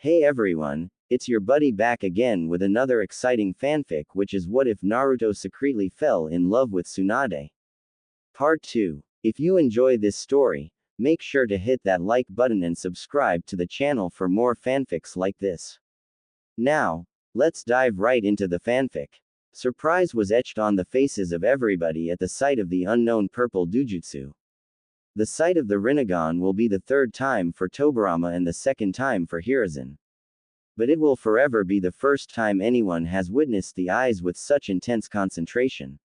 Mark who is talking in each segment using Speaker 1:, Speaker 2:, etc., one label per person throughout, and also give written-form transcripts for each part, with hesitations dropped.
Speaker 1: Hey everyone, it's your buddy back again with another exciting fanfic, which is what if Naruto secretly fell in love with Tsunade. Part 2. If you enjoy this story, make sure to hit that like button and subscribe to the channel for more fanfics like this. Now, let's dive right into the fanfic. Surprise was etched on the faces of everybody at the sight of the unknown purple dujutsu. The sight of the Rinnegan will be the third time for Tobirama and the second time for Hiruzen. But it will forever be the first time anyone has witnessed the eyes with such intense concentration.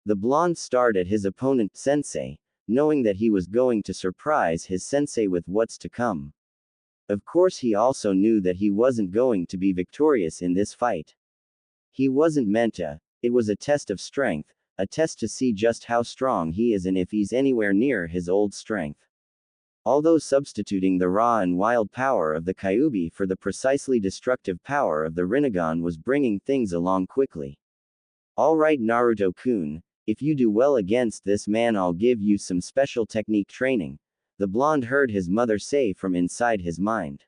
Speaker 1: The blonde stared at his opponent, Sensei, knowing that he was going to surprise his sensei with what's to come. Of course, he also knew that he wasn't going to be victorious in this fight. He wasn't meant to. It was a test of strength, a test to see just how strong he is and if he's anywhere near his old strength. Although substituting the raw and wild power of the Kyuubi for the precisely destructive power of the Rinnegan was bringing things along quickly. Alright Naruto-kun, if you do well against this man I'll give you some special technique training, the blonde heard his mother say from inside his mind.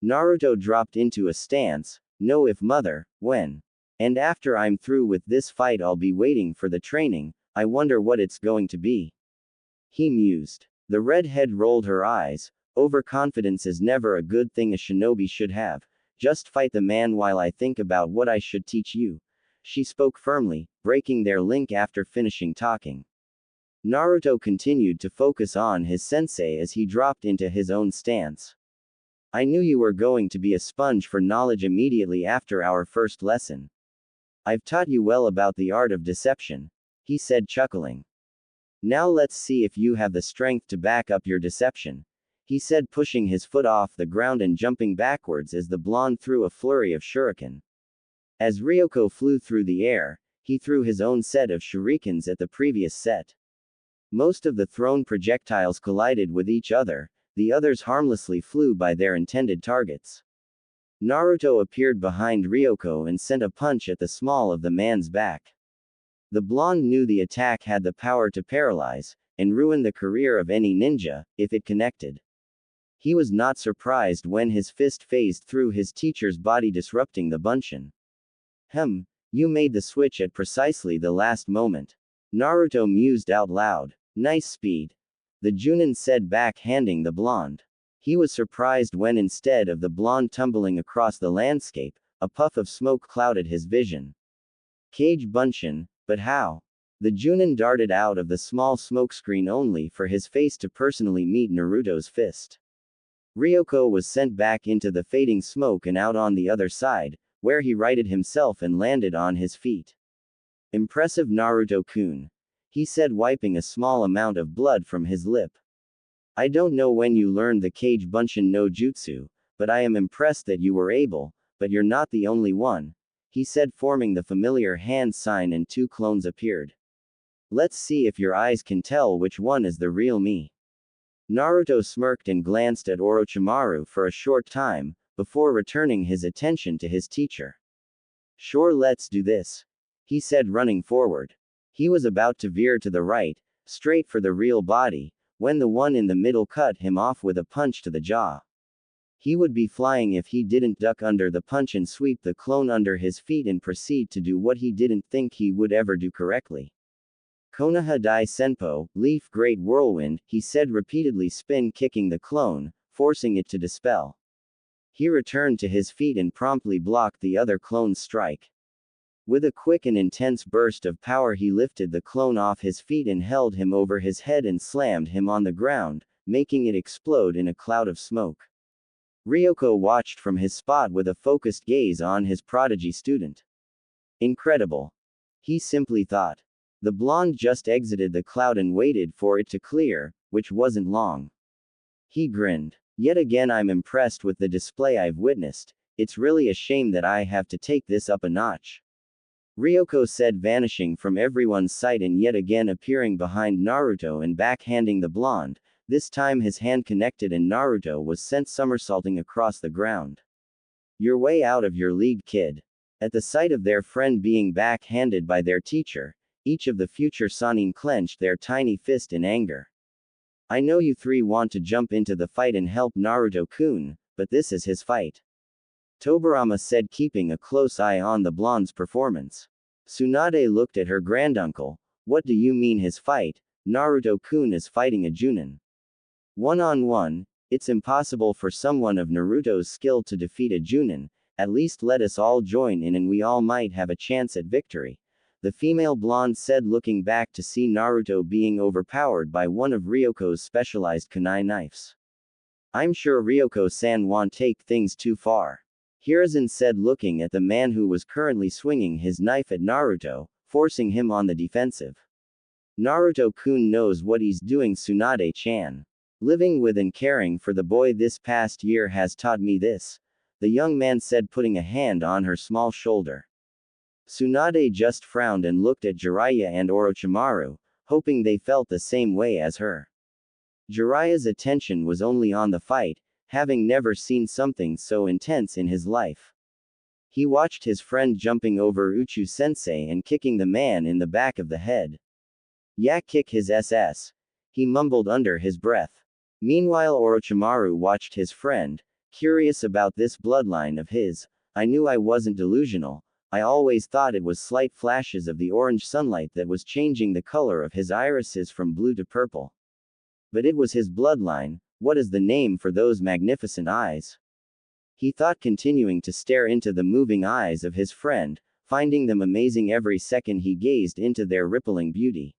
Speaker 1: Naruto dropped into a stance, no if mother, when? And after I'm through with this fight I'll be waiting for the training, I wonder what it's going to be. He mused. The redhead rolled her eyes. Overconfidence is never a good thing a shinobi should have. Just fight the man while I think about what I should teach you. She spoke firmly, breaking their link after finishing talking. Naruto continued to focus on his sensei as he dropped into his own stance. I knew you were going to be a sponge for knowledge immediately after our first lesson. I've taught you well about the art of deception, he said, chuckling. Now let's see if you have the strength to back up your deception, he said, pushing his foot off the ground and jumping backwards as the blonde threw a flurry of shuriken. As Ryoko flew through the air, he threw his own set of shurikens at the previous set. Most of the thrown projectiles collided with each other, the others harmlessly flew by their intended targets. Naruto appeared behind Ryoko and sent a punch at the small of the man's back. The blonde knew the attack had the power to paralyze and ruin the career of any ninja, if it connected. He was not surprised when his fist phased through his teacher's body, disrupting the bunshin. You made the switch at precisely the last moment. Naruto mused out loud. Nice speed. The Junin said, backhanding the blonde. He was surprised when instead of the blonde tumbling across the landscape, a puff of smoke clouded his vision. Kage Bunshin, but how? The Junin darted out of the small smokescreen only for his face to personally meet Naruto's fist. Ryoko was sent back into the fading smoke and out on the other side, where he righted himself and landed on his feet. Impressive Naruto-kun, he said, wiping a small amount of blood from his lip. I don't know when you learned the Kage Bunshin no Jutsu, but I am impressed that you were able, but you're not the only one, he said, forming the familiar hand sign, and two clones appeared. Let's see if your eyes can tell which one is the real me. Naruto smirked and glanced at Orochimaru for a short time, before returning his attention to his teacher. Sure, let's do this, he said, running forward. He was about to veer to the right, straight for the real body, when the one in the middle cut him off with a punch to the jaw. He would be flying if he didn't duck under the punch and sweep the clone under his feet and proceed to do what he didn't think he would ever do correctly. Konoha Dai Senpo, Leaf Great Whirlwind, he said, repeatedly spin kicking the clone, forcing it to dispel. He returned to his feet and promptly blocked the other clone's strike. With a quick and intense burst of power he lifted the clone off his feet and held him over his head and slammed him on the ground, making it explode in a cloud of smoke. Ryoko watched from his spot with a focused gaze on his prodigy student. Incredible, he simply thought. The blonde just exited the cloud and waited for it to clear, which wasn't long. He grinned. Yet again I'm impressed with the display I've witnessed. It's really a shame that I have to take this up a notch. Ryoko said, vanishing from everyone's sight and yet again appearing behind Naruto and backhanding the blonde. This time his hand connected and Naruto was sent somersaulting across the ground. You're way out of your league, kid. At the sight of their friend being backhanded by their teacher, each of the future Sannin clenched their tiny fist in anger. I know you three want to jump into the fight and help Naruto-kun, but this is his fight. Tobirama said, keeping a close eye on the blonde's performance. Tsunade looked at her granduncle. What do you mean his fight? Naruto-kun is fighting a Junin. One-on-one, it's impossible for someone of Naruto's skill to defeat a Junin. At least let us all join in and we all might have a chance at victory. The female blonde said, looking back to see Naruto being overpowered by one of Ryoko's specialized kunai knives. I'm sure Ryoko-san won't take things too far. Hiruzen said, looking at the man who was currently swinging his knife at Naruto, forcing him on the defensive. Naruto-kun knows what he's doing. Tsunade-chan. Living with and caring for the boy this past year has taught me this, the young man said, putting a hand on her small shoulder. Tsunade just frowned and looked at Jiraiya and Orochimaru, hoping they felt the same way as her. Jiraiya's attention was only on the fight, having never seen something so intense in his life. He watched his friend jumping over Uchu-sensei and kicking the man in the back of the head. "Yeah, kick his SS," he mumbled under his breath. Meanwhile, Orochimaru watched his friend, curious about this bloodline of his. "I knew I wasn't delusional. I always thought it was slight flashes of the orange sunlight that was changing the color of his irises from blue to purple. But it was his bloodline. What is the name for those magnificent eyes?" He thought, continuing to stare into the moving eyes of his friend, finding them amazing every second he gazed into their rippling beauty.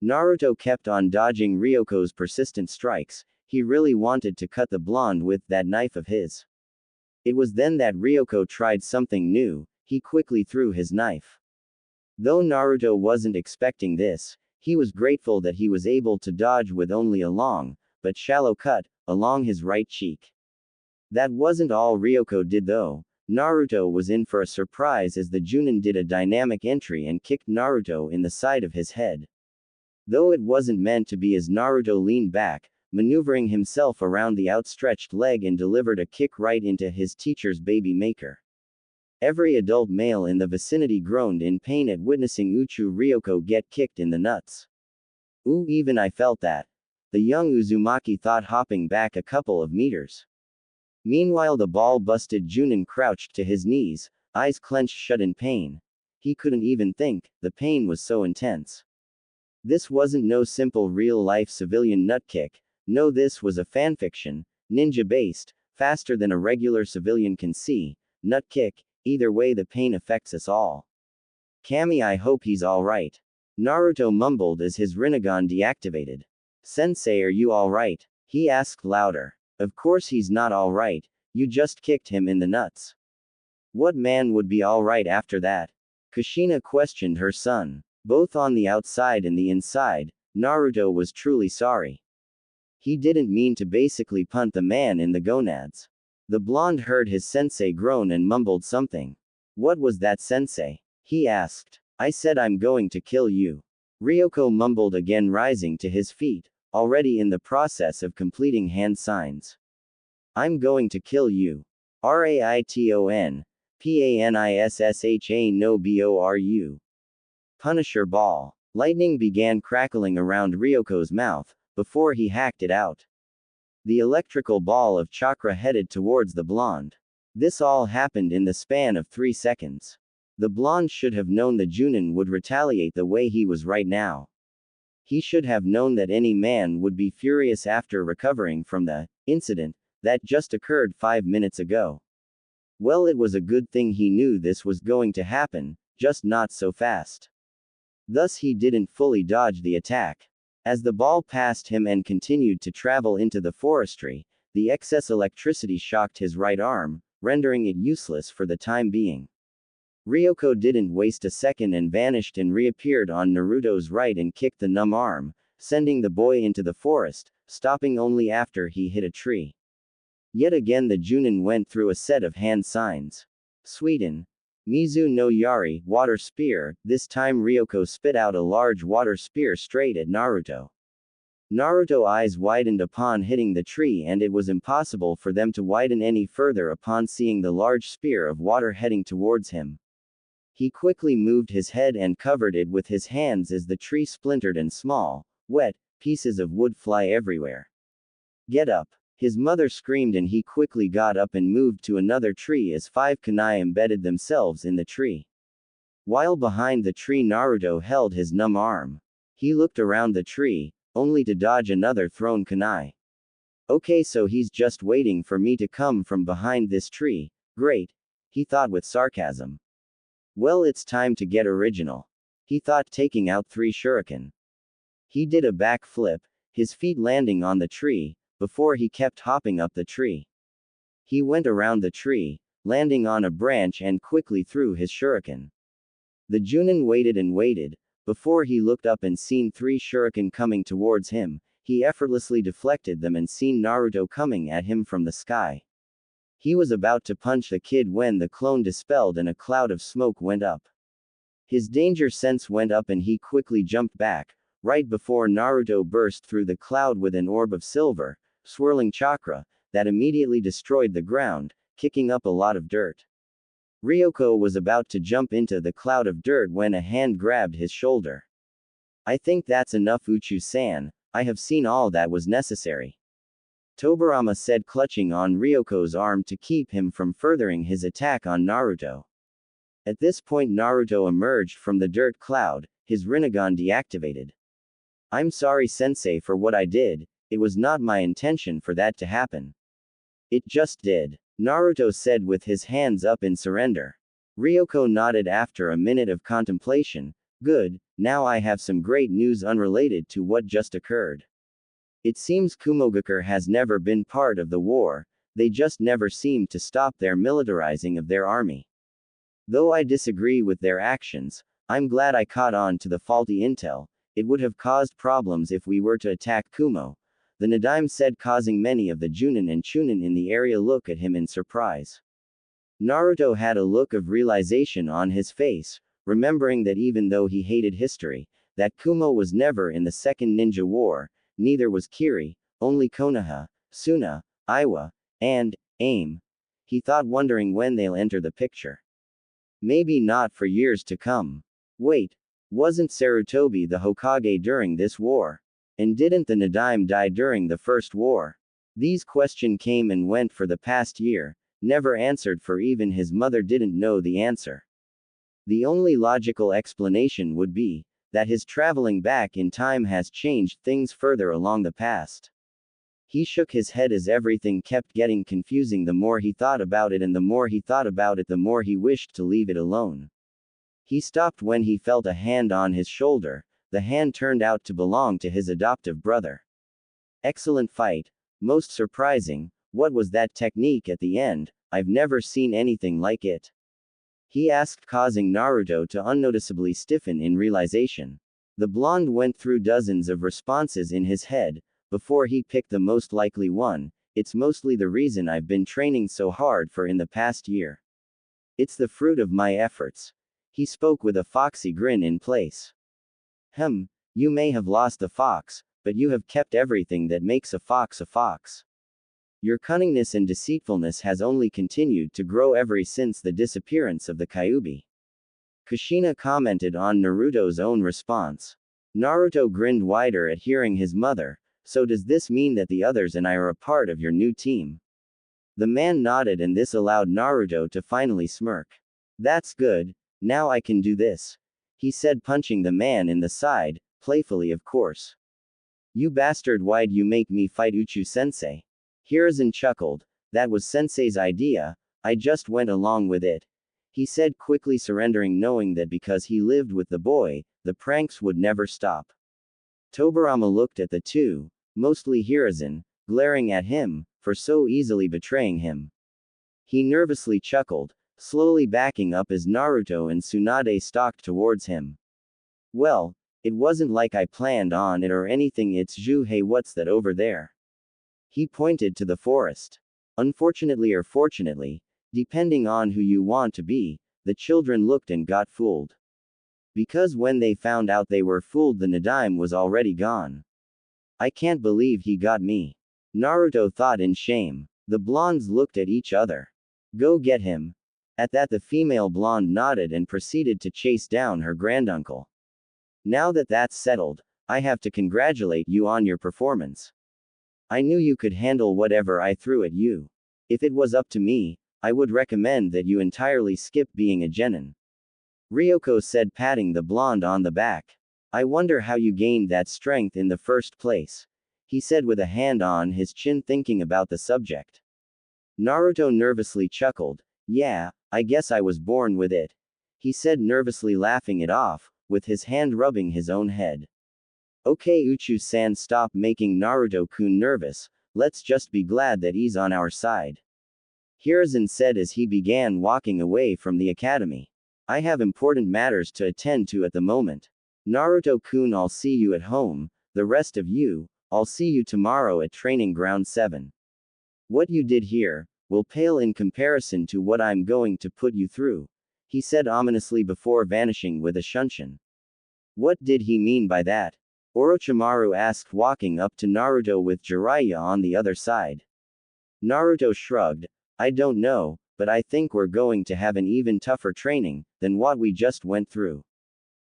Speaker 1: Naruto kept on dodging Ryoko's persistent strikes. He really wanted to cut the blonde with that knife of his. It was then that Ryoko tried something new. He quickly threw his knife. Though Naruto wasn't expecting this, he was grateful that he was able to dodge with only a long, but shallow cut, along his right cheek. That wasn't all Ryoko did though. Naruto was in for a surprise as the Junin did a dynamic entry and kicked Naruto in the side of his head. Though it wasn't meant to be, as Naruto leaned back, maneuvering himself around the outstretched leg and delivered a kick right into his teacher's baby maker. Every adult male in the vicinity groaned in pain at witnessing Uchu Ryoko get kicked in the nuts. "Ooh, even I felt that," the young Uzumaki thought, hopping back a couple of meters. Meanwhile, the ball-busted Junin crouched to his knees, eyes clenched shut in pain. He couldn't even think, the pain was so intense. This wasn't no simple real-life civilian nut kick. No, this was a fanfiction, ninja-based, faster than a regular civilian can see, nut kick. Either way, the pain affects us all. "Kami, I hope he's alright," Naruto mumbled as his Rinnegan deactivated. "Sensei, are you alright?" he asked louder. "Of course he's not alright, you just kicked him in the nuts." "What man would be alright after that?" Kushina questioned her son. Both on the outside and the inside, Naruto was truly sorry. He didn't mean to basically punt the man in the gonads. The blonde heard his sensei groan and mumbled something. "What was that, sensei?" he asked. "I said I'm going to kill you." Ryoko mumbled again, rising to his feet, already in the process of completing hand signs. "I'm going to kill you. Raiton. Panissha no boru. Punisher ball." Lightning began crackling around Ryoko's mouth, before he hacked it out. The electrical ball of chakra headed towards the blonde. This all happened in the span of 3 seconds. The blonde should have known the Junin would retaliate the way he was right now. He should have known that any man would be furious after recovering from the incident that just occurred 5 minutes ago. Well, it was a good thing he knew this was going to happen, just not so fast. Thus he didn't fully dodge the attack. As the ball passed him and continued to travel into the forestry, the excess electricity shocked his right arm, rendering it useless for the time being. Ryoko didn't waste a second and vanished and reappeared on Naruto's right and kicked the numb arm, sending the boy into the forest, stopping only after he hit a tree. Yet again the Junin went through a set of hand signs. Sweden. Mizu no Yari, water spear. This time Ryoko spit out a large water spear straight at Naruto. Naruto's eyes widened upon hitting the tree, and it was impossible for them to widen any further upon seeing the large spear of water heading towards him. He quickly moved his head and covered it with his hands as the tree splintered and small, wet pieces of wood fly everywhere. "Get up!" His mother screamed and he quickly got up and moved to another tree as 5 kunai embedded themselves in the tree. While behind the tree, Naruto held his numb arm. He looked around the tree, only to dodge another thrown kunai. Okay, so he's just waiting for me to come from behind this tree. Great, he thought with sarcasm. Well, it's time to get original, he thought, taking out 3 shuriken. He did a backflip, his feet landing on the tree, before he kept hopping up the tree. He went around the tree, landing on a branch and quickly threw his shuriken. The Junin waited and waited. Before he looked up and seen 3 shuriken coming towards him, he effortlessly deflected them and seen Naruto coming at him from the sky. He was about to punch the kid when the clone dispelled and a cloud of smoke went up. His danger sense went up and he quickly jumped back, right before Naruto burst through the cloud with an orb of silver, swirling chakra, that immediately destroyed the ground, kicking up a lot of dirt. Ryoko was about to jump into the cloud of dirt when a hand grabbed his shoulder. I think that's enough, Uchu-san, I have seen all that was necessary, Tobirama said, clutching on Ryoko's arm to keep him from furthering his attack on Naruto. At this point Naruto emerged from the dirt cloud, his Rinnegan deactivated. I'm sorry sensei for what I did, it was not my intention for that to happen. It just did, Naruto said with his hands up in surrender. Ryoko nodded after a minute of contemplation. Good, now I have some great news unrelated to what just occurred. It seems Kumogakure has never been part of the war, they just never seemed to stop their militarizing of their army. Though I disagree with their actions, I'm glad I caught on to the faulty intel, it would have caused problems if we were to attack Kumo, the Nadaime said, causing many of the Junin and Chunin in the area look at him in surprise. Naruto had a look of realization on his face, remembering that even though he hated history, that Kumo was never in the Second Ninja War, neither was Kiri, only Konoha, Suna, Iwa, and Aim. He thought, wondering when they'll enter the picture. Maybe not for years to come. Wait, wasn't Sarutobi the Hokage during this war? And didn't the Nadaime die during the First War? These questions came and went for the past year, never answered, for even his mother didn't know the answer. The only logical explanation would be that his traveling back in time has changed things further along the past. He shook his head as everything kept getting confusing. The more he thought about it, and the more he thought about it, the more he wished to leave it alone. He stopped when he felt a hand on his shoulder. The hand turned out to belong to his adoptive brother. Excellent fight. Most surprising, what was that technique at the end? I've never seen anything like it, he asked, causing Naruto to unnoticeably stiffen in realization. The blonde went through dozens of responses in his head, before he picked the most likely one. It's mostly the reason I've been training so hard for in the past year. It's the fruit of my efforts. He spoke with a foxy grin in place. You may have lost the fox, but you have kept everything that makes a fox a fox. Your cunningness and deceitfulness has only continued to grow ever since the disappearance of the Kyuubi. Kushina commented on Naruto's own response. Naruto grinned wider at hearing his mother. So does this mean that the others and I are a part of your new team? The man nodded, and this allowed Naruto to finally smirk. That's good, now I can do this, he said, punching the man in the side, playfully of course. You bastard, why'd you make me fight Uchu-sensei? Hiruzen chuckled. That was sensei's idea, I just went along with it, he said, quickly surrendering, knowing that because he lived with the boy, the pranks would never stop. Tobirama looked at the two, mostly Hiruzen, glaring at him, for so easily betraying him. He nervously chuckled, slowly backing up as Naruto and Tsunade stalked towards him. Well, it wasn't like I planned on it or anything, it's hey, what's that over there? He pointed to the forest. Unfortunately or fortunately, depending on who you want to be, the children looked and got fooled. Because when they found out they were fooled, the Nadaime was already gone. I can't believe he got me, Naruto thought in shame. The blondes looked at each other. Go get him. At that, the female blonde nodded and proceeded to chase down her granduncle. Now that that's settled, I have to congratulate you on your performance. I knew you could handle whatever I threw at you. If it was up to me, I would recommend that you entirely skip being a genin. Ryoko said, patting the blonde on the back. I wonder how you gained that strength in the first place. He said with a hand on his chin, thinking about the subject. Naruto nervously chuckled. Yeah, I guess I was born with it. He said, nervously laughing it off, with his hand rubbing his own head. Okay, Uchu-san, stop making Naruto-kun nervous, let's just be glad that he's on our side. Hiruzen said as he began walking away from the academy. I have important matters to attend to at the moment. Naruto-kun, I'll see you at home, the rest of you, I'll see you tomorrow at Training Ground 7. What you did here will pale in comparison to what I'm going to put you through, he said ominously before vanishing with a shunshin. What did he mean by that? Orochimaru asked, walking up to Naruto with Jiraiya on the other side. Naruto shrugged. I don't know, but I think we're going to have an even tougher training than what we just went through.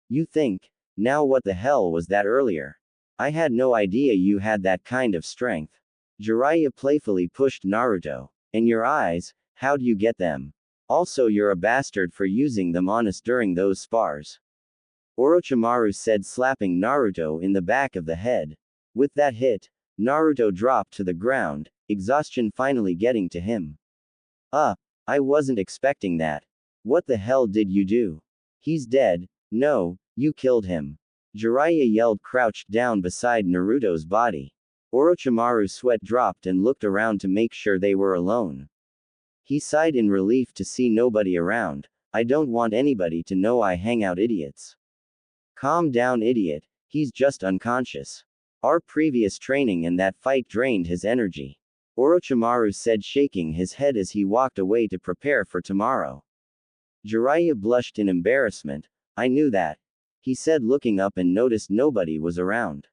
Speaker 1: You think? Now what the hell was that earlier? I had no idea you had that kind of strength. Jiraiya playfully pushed Naruto. And your eyes, how'd you get them? Also, you're a bastard for using them on us during those spars. Orochimaru said, slapping Naruto in the back of the head. With that hit, Naruto dropped to the ground, exhaustion finally getting to him. I wasn't expecting that. What the hell did you do? He's dead. No, you killed him. Jiraiya yelled, crouched down beside Naruto's body. Orochimaru's sweat dropped and looked around to make sure they were alone. He sighed in relief to see nobody around. I don't want anybody to know I hang out idiots. Calm down, idiot, he's just unconscious. Our previous training and that fight drained his energy. Orochimaru said, shaking his head as he walked away to prepare for tomorrow. Jiraiya blushed in embarrassment. I knew that. He said, looking up and noticed nobody was around.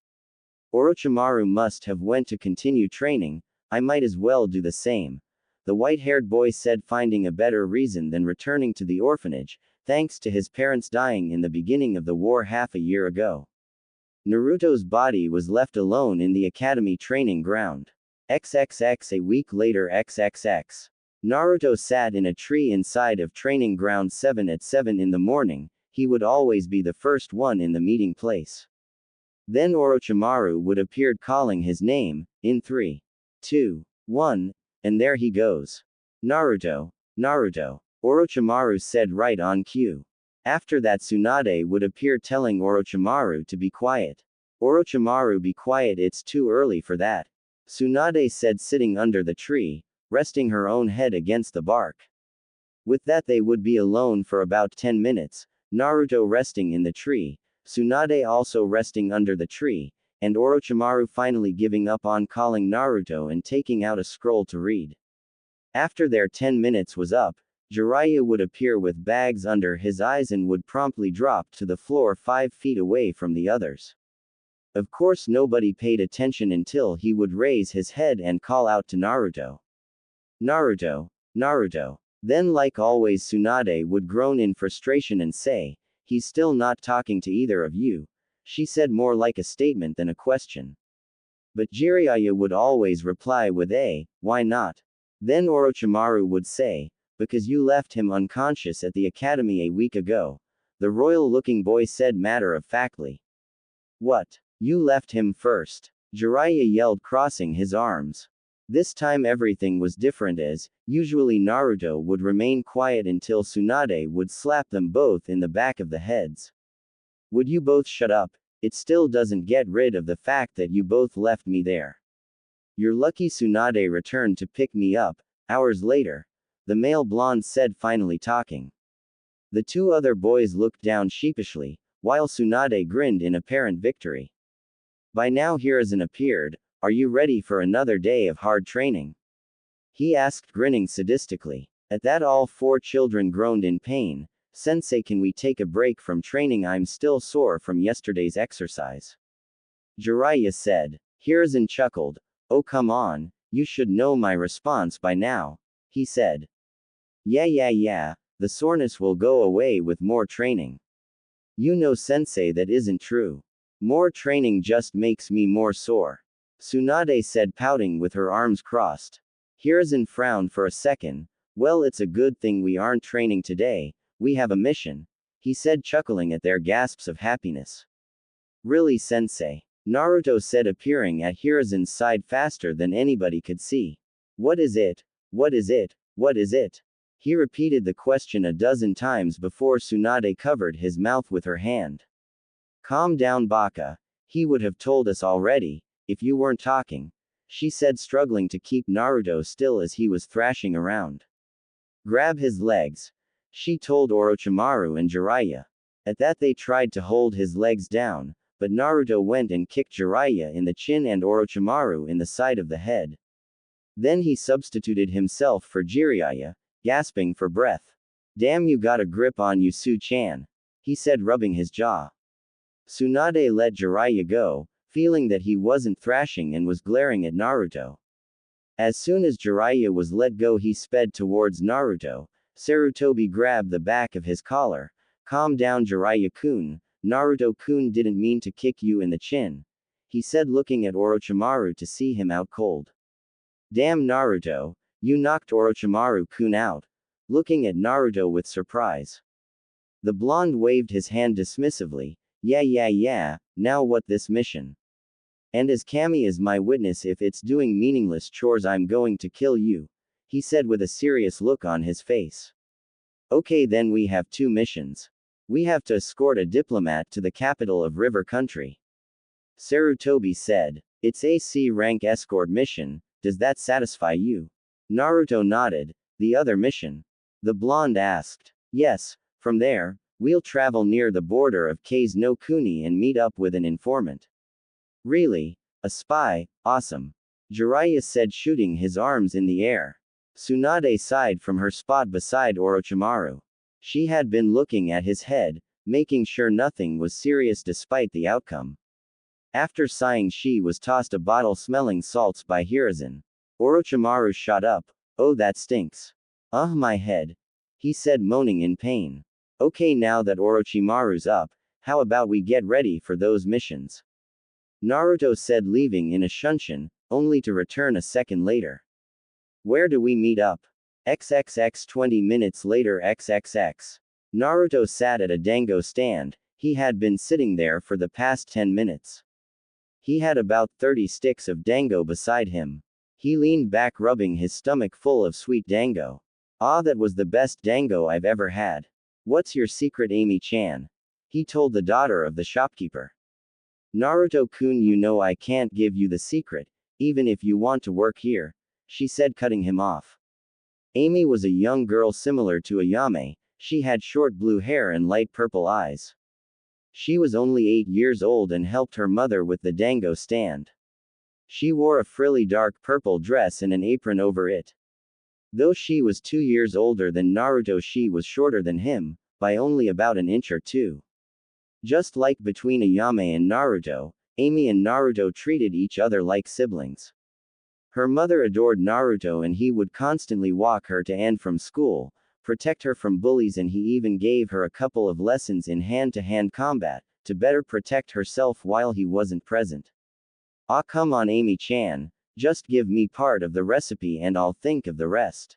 Speaker 1: Orochimaru must have went to continue training, I might as well do the same. The white-haired boy said, finding a better reason than returning to the orphanage, thanks to his parents dying in the beginning of the war half a year ago. Naruto's body was left alone in the academy training ground. XXX a week later XXX. Naruto sat in a tree inside of Training Ground 7 at 7 in the morning, he would always be the first one in the meeting place. Then Orochimaru would appear calling his name, in 3, 2, 1, and there he goes. Naruto, Naruto. Orochimaru said right on cue. After that Tsunade would appear telling Orochimaru to be quiet. Orochimaru, be quiet, it's too early for that. Tsunade said, sitting under the tree, resting her own head against the bark. With that they would be alone for about 10 minutes, Naruto resting in the tree, Tsunade also resting under the tree, and Orochimaru finally giving up on calling Naruto and taking out a scroll to read. After their 10 minutes was up, Jiraiya would appear with bags under his eyes and would promptly drop to the floor 5 feet away from the others. Of course nobody paid attention until he would raise his head and call out to Naruto. Naruto, Naruto. Then like always Tsunade would groan in frustration and say, he's still not talking to either of you, she said, more like a statement than a question. But Jiraiya would always reply with a, why not? Then Orochimaru would say, because you left him unconscious at the academy a week ago, the royal-looking boy said matter-of-factly. What? You left him first? Jiraiya yelled, crossing his arms. This time everything was different, as usually Naruto would remain quiet until Tsunade would slap them both in the back of the heads. Would you both shut up? It still doesn't get rid of the fact that you both left me there. You're lucky Tsunade returned to pick me up, hours later, the male blonde said, finally talking. The two other boys looked down sheepishly, while Tsunade grinned in apparent victory. By now Hiruzen appeared. Are you ready for another day of hard training? He asked, grinning sadistically. At that all 4 children groaned in pain. Sensei, can we take a break from training? I'm still sore from yesterday's exercise. Jiraiya said. Hiruzen chuckled. Oh come on, you should know my response by now, he said. Yeah, the soreness will go away with more training. You know Sensei, that isn't true. More training just makes me more sore. Tsunade said, pouting with her arms crossed. Hiruzen frowned for a second. Well, it's a good thing we aren't training today, we have a mission, he said, chuckling at their gasps of happiness. Really, sensei? Naruto said, appearing at Hiruzen's side faster than anybody could see. What is it? What is it? What is it? He repeated the question a dozen times before Tsunade covered his mouth with her hand. Calm down, Baka. He would have told us already, if you weren't talking, she said, struggling to keep Naruto still as he was thrashing around. Grab his legs, she told Orochimaru and Jiraiya. At that, they tried to hold his legs down, but Naruto went and kicked Jiraiya in the chin and Orochimaru in the side of the head. Then he substituted himself for Jiraiya, gasping for breath. Damn, you got a grip on you, Su-chan, he said, rubbing his jaw. Tsunade let Jiraiya go, feeling that he wasn't thrashing, and was glaring at Naruto. As soon as Jiraiya was let go, he sped towards Naruto. Sarutobi grabbed the back of his collar. Calm down, Jiraiya-kun. Naruto-kun didn't mean to kick you in the chin, he said, looking at Orochimaru to see him out cold. Damn, Naruto, you knocked Orochimaru-kun out, looking at Naruto with surprise. The blonde waved his hand dismissively. Yeah, now what this mission? And as Kami is my witness, if it's doing meaningless chores, I'm going to kill you, he said with a serious look on his face. Okay, then we have two missions. We have to escort a diplomat to the capital of River Country. Sarutobi said. It's a C-rank escort mission, does that satisfy you? Naruto nodded. The other mission? The blonde asked. Yes, from there, we'll travel near the border of Kase no Kuni and meet up with an informant. Really? A spy? Awesome. Jiraiya said, shooting his arms in the air. Tsunade sighed from her spot beside Orochimaru. She had been looking at his head, making sure nothing was serious despite the outcome. After sighing, she was tossed a bottle smelling salts by Hiruzen. Orochimaru shot up. Oh, that stinks. My head, he said, moaning in pain. Okay, now that Orochimaru's up, how about we get ready for those missions? Naruto said, leaving in a shunshin, only to return a second later. Where do we meet up? XXX 20 minutes later XXX. Naruto sat at a dango stand. He had been sitting there for the past 10 minutes. He had about 30 sticks of dango beside him. He leaned back, rubbing his stomach full of sweet dango. Ah, that was the best dango I've ever had. What's your secret, Amy-chan? He told the daughter of the shopkeeper. Naruto-kun, you know I can't give you the secret, even if you want to work here, she said, cutting him off. Amy was a young girl similar to Ayame. She had short blue hair and light purple eyes. She was only 8 years old and helped her mother with the dango stand. She wore a frilly dark purple dress and an apron over it. Though she was 2 years older than Naruto, she was shorter than him, by only about an inch or two. Just like between Ayame and Naruto, Amy and Naruto treated each other like siblings. Her mother adored Naruto, and he would constantly walk her to and from school, protect her from bullies, and he even gave her a couple of lessons in hand-to-hand combat, to better protect herself while he wasn't present. Ah, come on, Amy-chan, just give me part of the recipe and I'll think of the rest.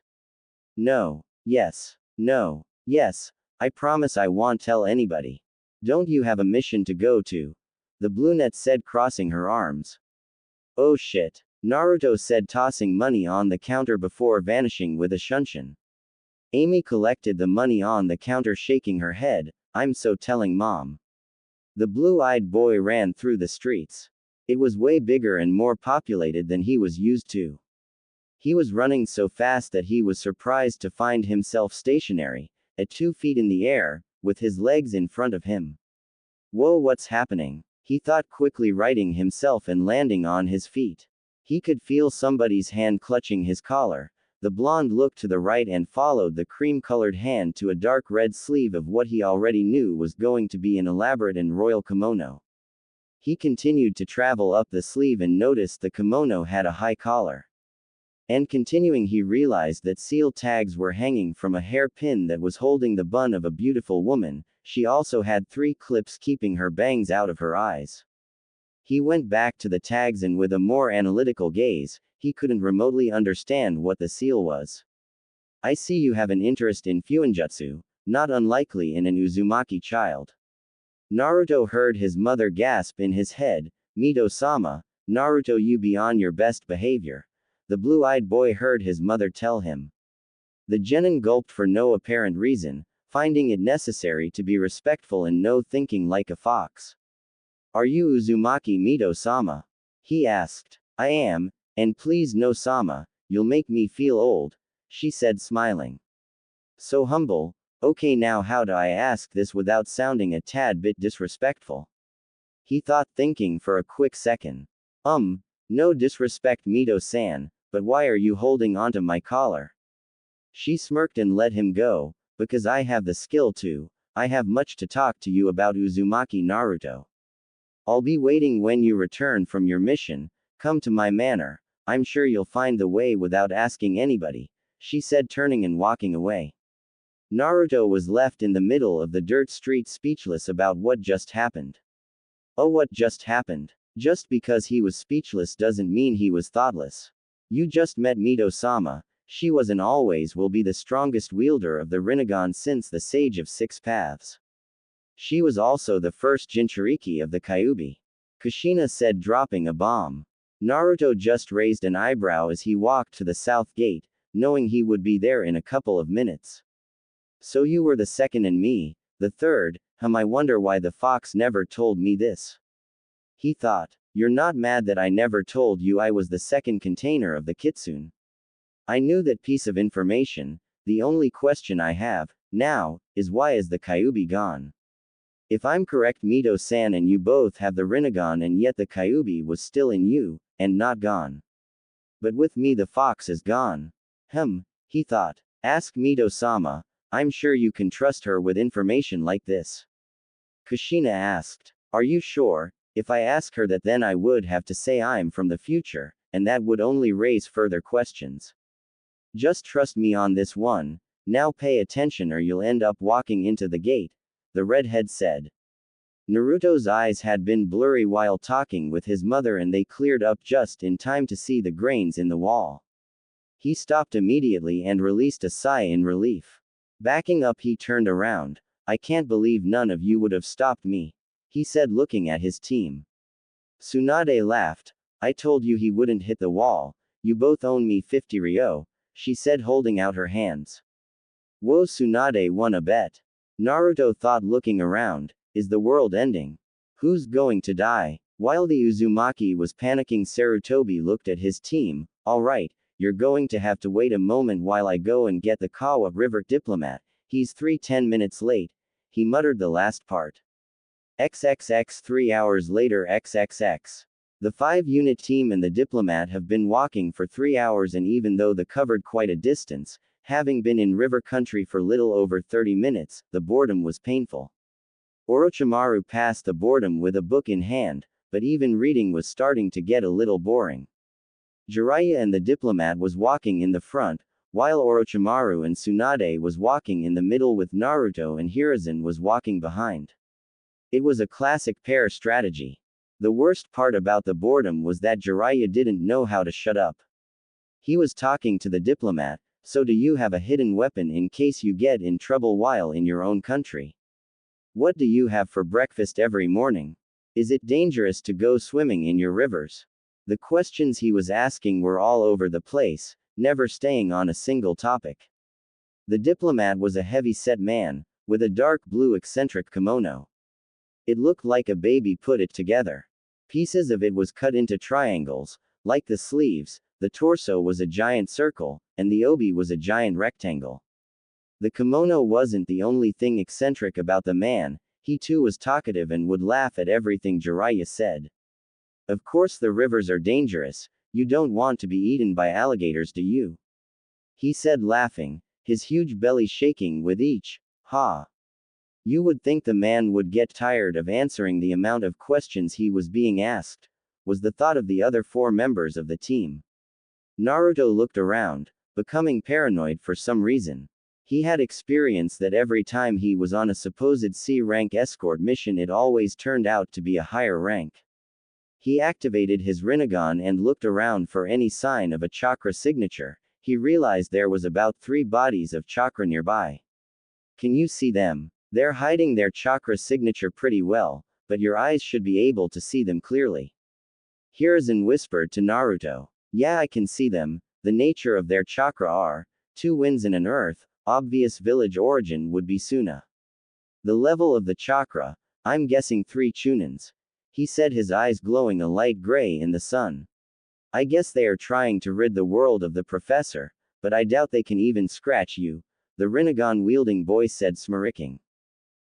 Speaker 1: No. Yes. No. Yes. I promise I won't tell anybody. Don't you have a mission to go to? The brunette said, crossing her arms. Oh shit. Naruto said, tossing money on the counter before vanishing with a shunshin. Amy collected the money on the counter, shaking her head. I'm so telling mom. The blue-eyed boy ran through the streets. It was way bigger and more populated than he was used to. He was running so fast that he was surprised to find himself stationary, at 2 feet in the air, with his legs in front of him. Whoa, what's happening? He thought, quickly righting himself and landing on his feet. He could feel somebody's hand clutching his collar. The blonde looked to the right and followed the cream-colored hand to a dark red sleeve of what he already knew was going to be an elaborate and royal kimono. He continued to travel up the sleeve and noticed the kimono had a high collar. And continuing, he realized that seal tags were hanging from a hairpin that was holding the bun of a beautiful woman. She also had 3 clips keeping her bangs out of her eyes. He went back to the tags and with a more analytical gaze, he couldn't remotely understand what the seal was. I see you have an interest in fuinjutsu, not unlikely in an Uzumaki child. Naruto heard his mother gasp in his head, Mito-sama, Naruto, you be on your best behavior. The blue-eyed boy heard his mother tell him. The genin gulped for no apparent reason, finding it necessary to be respectful and no thinking like a fox. Are you Uzumaki Mito-sama? He asked. I am, and please no sama, you'll make me feel old, she said smiling. So humble. Okay, now how do I ask this without sounding a tad bit disrespectful? He thought, thinking for a quick second. No disrespect Mito-san, but why are you holding onto my collar? She smirked and let him go, because I have the skill to. I have much to talk to you about Uzumaki Naruto. I'll be waiting when you return from your mission, come to my manor, I'm sure you'll find the way without asking anybody, she said, turning and walking away. Naruto was left in the middle of the dirt street speechless about what just happened. Oh, what just happened? Just because he was speechless doesn't mean he was thoughtless. You just met Mito-sama, she was and always will be the strongest wielder of the Rinnegan since the Sage of Six Paths. She was also the first Jinchuriki of the Kyuubi. Kushina said, dropping a bomb. Naruto just raised an eyebrow as he walked to the south gate, knowing he would be there in a couple of minutes. So you were the second and me, the third, I wonder why the fox never told me this. He thought. You're not mad that I never told you I was the second container of the kitsune? I knew that piece of information. The only question I have, now, is why is the Kyuubi gone? If I'm correct, Mito-san and you both have the Rinnegan and yet the Kyuubi was still in you, and not gone. But with me the fox is gone. He thought. Ask Mito-sama, I'm sure you can trust her with information like this. Kushina asked. Are you sure? If I ask her that, then I would have to say I'm from the future, and that would only raise further questions. Just trust me on this one, now pay attention or you'll end up walking into the gate, the redhead said. Naruto's eyes had been blurry while talking with his mother and they cleared up just in time to see the grains in the wall. He stopped immediately and released a sigh in relief. Backing up, he turned around. I can't believe none of you would have stopped me, he said, looking at his team. Tsunade laughed. I told you he wouldn't hit the wall. You both owe me 50 ryo, she said, holding out her hands. Whoa, Tsunade won a bet. Naruto thought, looking around. Is the world ending? Who's going to die? While the Uzumaki was panicking, Sarutobi looked at his team. Alright, you're going to have to wait a moment while I go and get the Kawa River diplomat. He's 10 minutes late. He muttered the last part. XXX 3 hours later XXX. The 5-unit team and the diplomat have been walking for 3 hours, and even though they covered quite a distance, having been in river country for little over 30 minutes, the boredom was painful. Orochimaru passed the boredom with a book in hand, but even reading was starting to get a little boring. Jiraiya and the diplomat was walking in the front, while Orochimaru and Tsunade was walking in the middle with Naruto and Hiruzen was walking behind. It was a classic pair strategy. The worst part about the boredom was that Jiraiya didn't know how to shut up. He was talking to the diplomat. So do you have a hidden weapon in case you get in trouble while in your own country? What do you have for breakfast every morning? Is it dangerous to go swimming in your rivers? The questions he was asking were all over the place, never staying on a single topic. The diplomat was a heavy-set man, with a dark blue eccentric kimono. It looked like a baby put it together. Pieces of it was cut into triangles, like the sleeves, the torso was a giant circle, and the obi was a giant rectangle. The kimono wasn't the only thing eccentric about the man, he too was talkative and would laugh at everything Jiraiya said. Of course the rivers are dangerous, you don't want to be eaten by alligators, do you? He said, laughing, his huge belly shaking with each ha. You would think the man would get tired of answering the amount of questions he was being asked, was the thought of the other 4 members of the team. Naruto looked around, becoming paranoid for some reason. He had experienced that every time he was on a supposed C-rank escort mission it always turned out to be a higher rank. He activated his Rinnegan and looked around for any sign of a chakra signature. He realized there was about 3 bodies of chakra nearby. Can you see them? They're hiding their chakra signature pretty well, but your eyes should be able to see them clearly. Hiruzen whispered to Naruto. Yeah, I can see them. The nature of their chakra are 2 winds and an earth. Obvious village origin would be Suna. The level of the chakra, I'm guessing 3 chunins. He said, his eyes glowing a light gray in the sun. I guess they are trying to rid the world of the professor, but I doubt they can even scratch you, the Rinnegan-wielding boy said, smirking.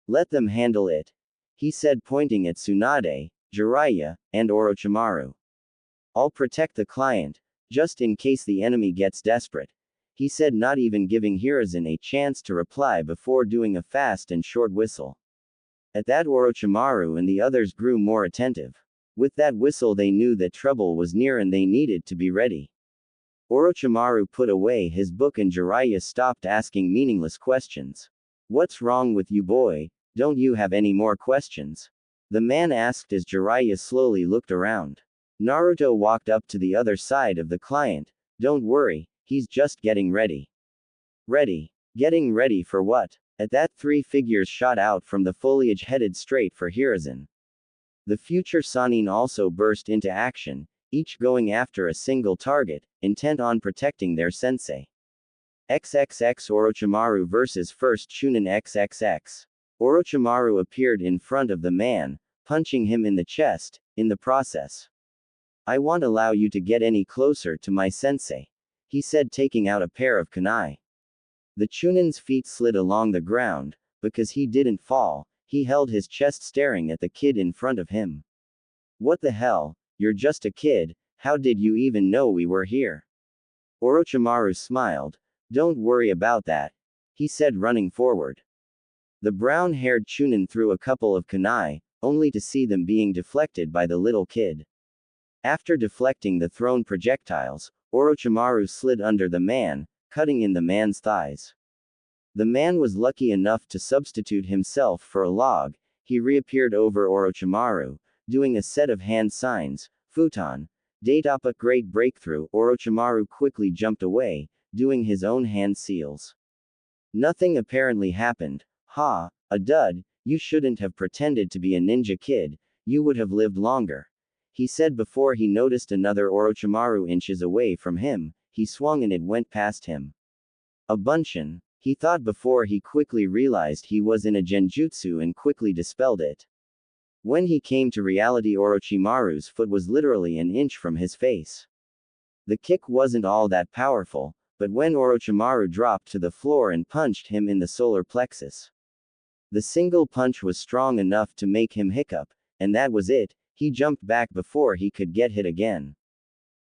Speaker 1: Let them handle it, he said, pointing at Tsunade, Jiraiya, and Orochimaru. I'll protect the client, just in case the enemy gets desperate, he said, not even giving Hiruzen a chance to reply before doing a fast and short whistle. At that, Orochimaru and the others grew more attentive. With that whistle they knew that trouble was near and they needed to be ready. Orochimaru put away his book and Jiraiya stopped asking meaningless questions. What's wrong with you, boy? Don't you have any more questions? The man asked as Jiraiya slowly looked around. Naruto walked up to the other side of the client. Don't worry, he's just getting ready. Ready? Getting ready for what? At that, 3 figures shot out from the foliage headed straight for Hiruzen. The future Sannin also burst into action, each going after a single target, intent on protecting their sensei. XXX Orochimaru vs. First Chunin XXX. Orochimaru appeared in front of the man, punching him in the chest, in the process. I won't allow you to get any closer to my sensei, he said, taking out a pair of kunai. The Chunin's feet slid along the ground, because he didn't fall, he held his chest staring at the kid in front of him. What the hell, you're just a kid, how did you even know we were here? Orochimaru smiled. Don't worry about that, he said, running forward. The brown-haired Chunin threw a couple of kunai, only to see them being deflected by the little kid. After deflecting the thrown projectiles, Orochimaru slid under the man, cutting in the man's thighs. The man was lucky enough to substitute himself for a log. He reappeared over Orochimaru, doing a set of hand signs, futon, datapa, great breakthrough. Orochimaru quickly jumped away, doing his own hand seals. Nothing apparently happened. Ha, a dud, you shouldn't have pretended to be a ninja kid, you would have lived longer, he said before he noticed another Orochimaru inches away from him. He swung and it went past him. A bunshin, he thought before he quickly realized he was in a genjutsu and quickly dispelled it. When he came to reality, Orochimaru's foot was literally an inch from his face. The kick wasn't all that powerful, but when Orochimaru dropped to the floor and punched him in the solar plexus, the single punch was strong enough to make him hiccup, and that was it. He jumped back before he could get hit again.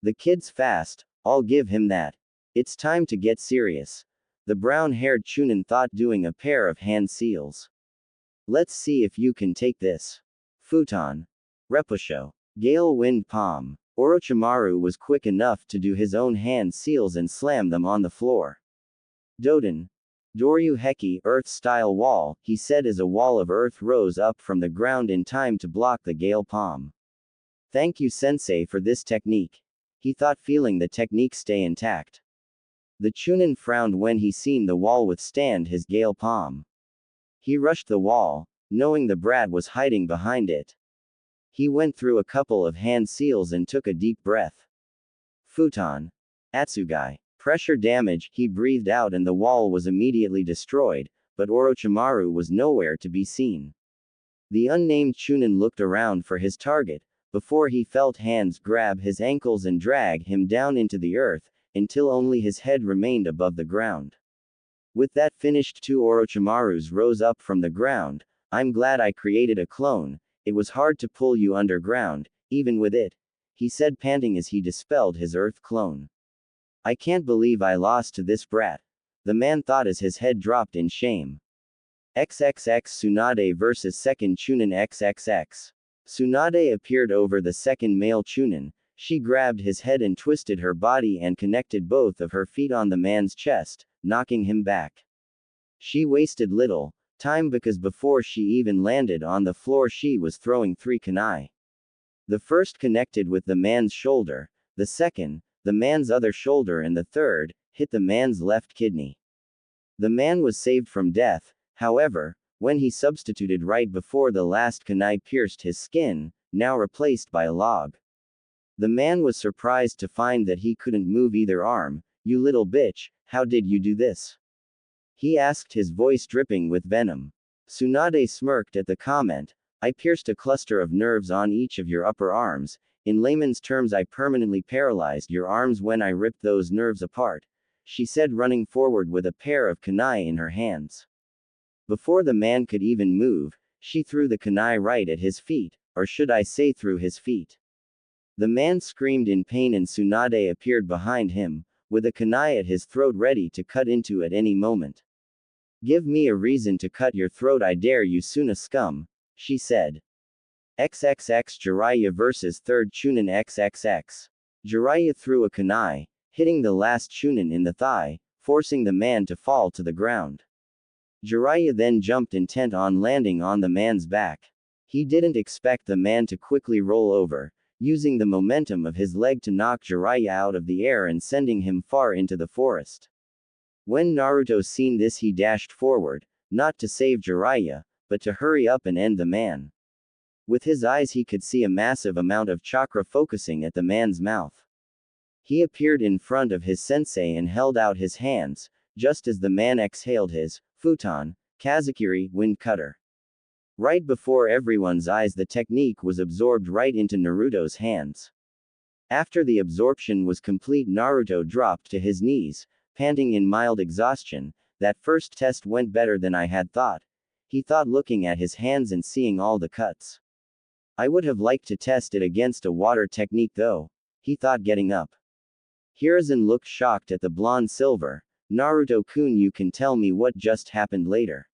Speaker 1: The kid's fast, I'll give him that. It's time to get serious, the brown-haired Chunin thought, doing a pair of hand seals. Let's see if you can take this. Futon. Repusho. Gale Wind Palm. Orochimaru was quick enough to do his own hand seals and slam them on the floor. Doden. Doryu Heki, Earth-style wall, he said as a wall of earth rose up from the ground in time to block the Gale Palm. Thank you, sensei, for this technique, he thought, feeling the technique stay intact. The Chunin frowned when he seen the wall withstand his Gale Palm. He rushed the wall, knowing the brat was hiding behind it. He went through a couple of hand seals and took a deep breath. Futon. Atsugai. Pressure damage, he breathed out and the wall was immediately destroyed, but Orochimaru was nowhere to be seen. The unnamed Chunin looked around for his target, before he felt hands grab his ankles and drag him down into the earth, until only his head remained above the ground. With that finished, 2 Orochimarus rose up from the ground. I'm glad I created a clone, it was hard to pull you underground, even with it, he said, panting as he dispelled his earth clone. I can't believe I lost to this brat, the man thought as his head dropped in shame. XXX Tsunade vs. Second Chunin XXX. Tsunade appeared over the second male Chunin. She grabbed his head and twisted her body and connected both of her feet on the man's chest, knocking him back. She wasted little time because before she even landed on the floor she was throwing 3 kunai. The first connected with the man's shoulder, the second, the man's other shoulder, and the third, hit the man's left kidney. The man was saved from death, however, when he substituted right before the last kunai pierced his skin, now replaced by a log. The man was surprised to find that he couldn't move either arm. "You little bitch, how did you do this?" he asked, his voice dripping with venom. Tsunade smirked at the comment. "I pierced a cluster of nerves on each of your upper arms. In layman's terms, I permanently paralyzed your arms when I ripped those nerves apart," she said, running forward with a pair of kunai in her hands. Before the man could even move, she threw the kunai right at his feet, or should I say through his feet. The man screamed in pain and Tsunade appeared behind him, with a kunai at his throat ready to cut into at any moment. "Give me a reason to cut your throat, I dare you, Suna scum," she said. XXX Jiraiya vs. 3rd Chunin XXX. Jiraiya threw a kunai, hitting the last Chunin in the thigh, forcing the man to fall to the ground. Jiraiya then jumped, intent on landing on the man's back. He didn't expect the man to quickly roll over, using the momentum of his leg to knock Jiraiya out of the air and sending him far into the forest. When Naruto seen this, he dashed forward, not to save Jiraiya, but to hurry up and end the man. With his eyes he could see a massive amount of chakra focusing at the man's mouth. He appeared in front of his sensei and held out his hands, just as the man exhaled his futon, Kazakiri, wind cutter. Right before everyone's eyes, the technique was absorbed right into Naruto's hands. After the absorption was complete, Naruto dropped to his knees, panting in mild exhaustion. "That first test went better than I had thought," he thought, looking at his hands and seeing all the cuts. "I would have liked to test it against a water technique though," he thought, getting up. Hiruzen looked shocked at the blonde silver. "Naruto-kun, you can tell me what just happened later.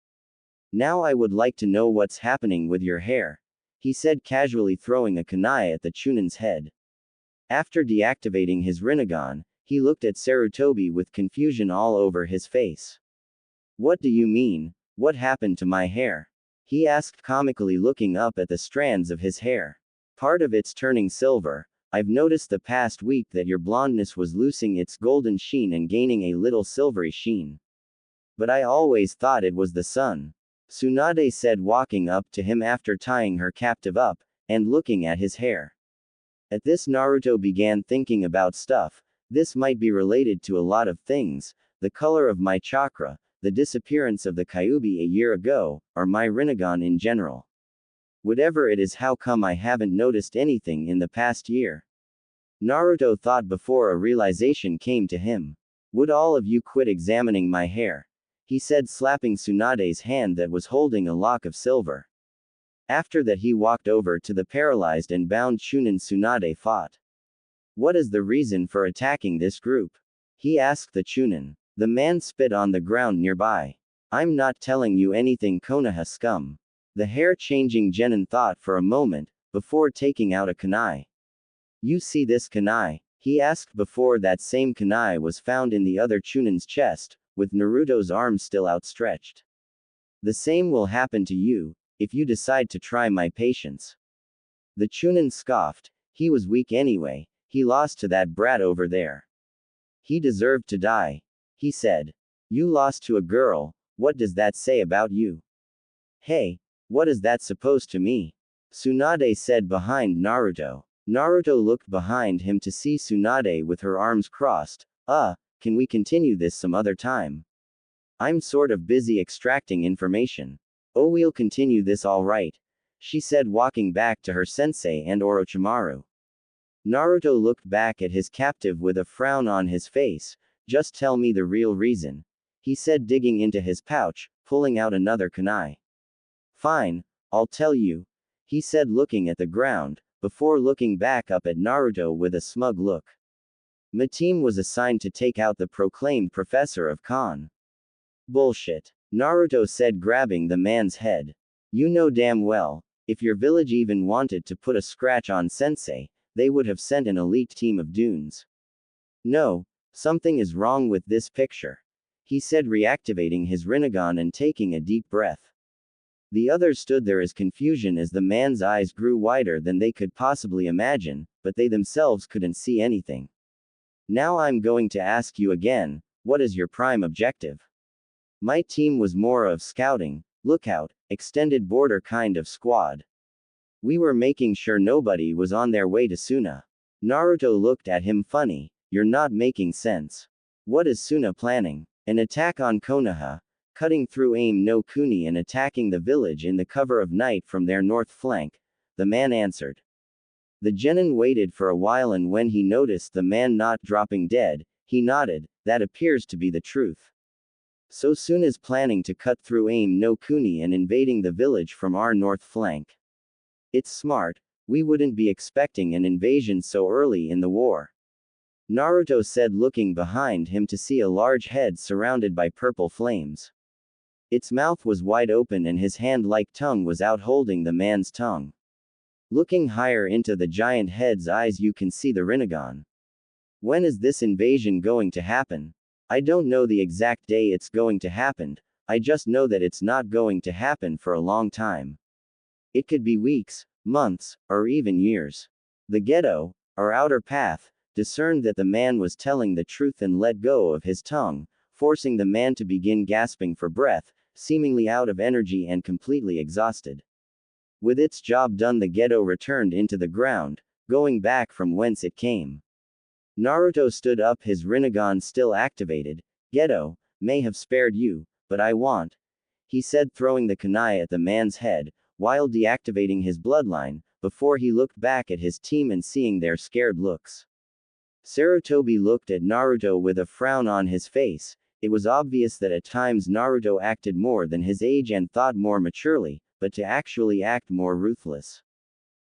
Speaker 1: Now I would like to know what's happening with your hair," he said, casually throwing a kunai at the Chunin's head. After deactivating his Rinnegan, he looked at Sarutobi with confusion all over his face. "What do you mean? What happened to my hair?" he asked comically, looking up at the strands of his hair. "Part of it's turning silver. I've noticed the past week that your blondness was losing its golden sheen and gaining a little silvery sheen. But I always thought it was the sun," Tsunade said, walking up to him after tying her captive up, and looking at his hair. At this, Naruto began thinking about stuff. This might be related to a lot of things: the color of my chakra, the disappearance of the Kyuubi a year ago, or my Rinnegan in general. Whatever it is, how come I haven't noticed anything in the past year? Naruto thought before a realization came to him. "Would all of you quit examining my hair?" he said, slapping Tsunade's hand that was holding a lock of silver. After that, he walked over to the paralyzed and bound Chunin. Tsunade fought. "What is the reason for attacking this group?" he asked the Chunin. The man spit on the ground nearby. "I'm not telling you anything, Konoha scum." The hair-changing genin thought for a moment, before taking out a kunai. "You see this kunai?" he asked, before that same kunai was found in the other Chunin's chest, with Naruto's arm still outstretched. "The same will happen to you, if you decide to try my patience." The Chunin scoffed. He was weak anyway. He lost to that brat over there. He deserved to die, he said. "You lost to a girl, what does that say about you?" "Hey, what is that supposed to mean?" Tsunade said behind Naruto. Naruto looked behind him to see Tsunade with her arms crossed. Can we continue this some other time? I'm sort of busy extracting information." "Oh, we'll continue this all right," she said, walking back to her sensei and Orochimaru. Naruto looked back at his captive with a frown on his face. "Just tell me the real reason," he said, digging into his pouch, pulling out another kunai. "Fine, I'll tell you," he said, looking at the ground, before looking back up at Naruto with a smug look. "My team was assigned to take out the proclaimed professor of Kon." "Bullshit," Naruto said, grabbing the man's head. "You know damn well, if your village even wanted to put a scratch on Sensei, they would have sent an elite team of Dunes." "No, something is wrong with this picture," he said, reactivating his Rinnegan and taking a deep breath. The others stood there as confusion as the man's eyes grew wider than they could possibly imagine, but they themselves couldn't see anything. Now I'm going to ask you again, what is your prime objective? My team was more of scouting, lookout, extended border kind of squad. We were making sure nobody was on their way to Suna. Naruto looked at him funny, you're not making sense. What is Suna planning? An attack on Konoha, cutting through Aim no Kuni and attacking the village in the cover of night from their north flank, the man answered. The genin waited for a while and when he noticed the man not dropping dead, he nodded, that appears to be the truth. So Suna's planning to cut through Aim no Kuni and invading the village from our north flank. It's smart, we wouldn't be expecting an invasion so early in the war. Naruto said looking behind him to see a large head surrounded by purple flames. Its mouth was wide open and his hand-like tongue was out holding the man's tongue. Looking higher into the giant head's eyes you can see the Rinnegan. When is this invasion going to happen? I don't know the exact day it's going to happen, I just know that it's not going to happen for a long time. It could be weeks, months, or even years. The ghetto, or outer path, discerned that the man was telling the truth and let go of his tongue, forcing the man to begin gasping for breath, seemingly out of energy and completely exhausted. With its job done, the ghetto returned into the ground, going back from whence it came. Naruto stood up, his Rinnegan still activated. Ghetto, may have spared you, but I want, he said, throwing the kunai at the man's head, while deactivating his bloodline, before he looked back at his team and seeing their scared looks. Sarutobi looked at Naruto with a frown on his face. It was obvious that at times Naruto acted more than his age and thought more maturely, but to actually act more ruthless.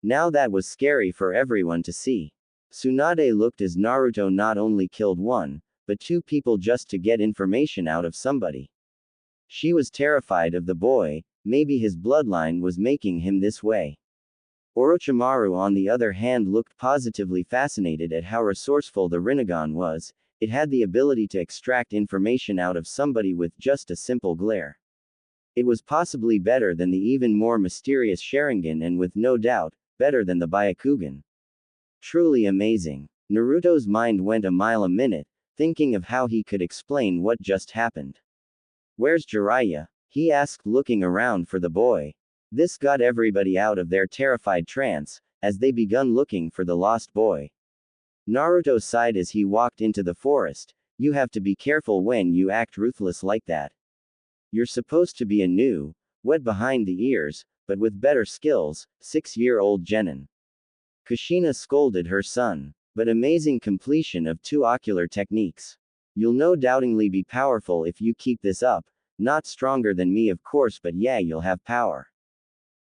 Speaker 1: Now that was scary for everyone to see. Tsunade looked as Naruto not only killed one, but two people just to get information out of somebody. She was terrified of the boy, maybe his bloodline was making him this way. Orochimaru on the other hand looked positively fascinated at how resourceful the Rinnegan was. It had the ability to extract information out of somebody with just a simple glare. It was possibly better than the even more mysterious Sharingan and with no doubt, better than the Byakugan. Truly amazing. Naruto's mind went a mile a minute, thinking of how he could explain what just happened. Where's Jiraiya? He asked, looking around for the boy. This got everybody out of their terrified trance, as they begun looking for the lost boy. Naruto sighed as he walked into the forest. You have to be careful when you act ruthless like that. You're supposed to be a new, wet behind the ears, but with better skills, 6-year-old genin. Kushina scolded her son. But amazing completion of 2 ocular techniques. You'll no doubtingly be powerful if you keep this up, not stronger than me of course, but yeah, you'll have power.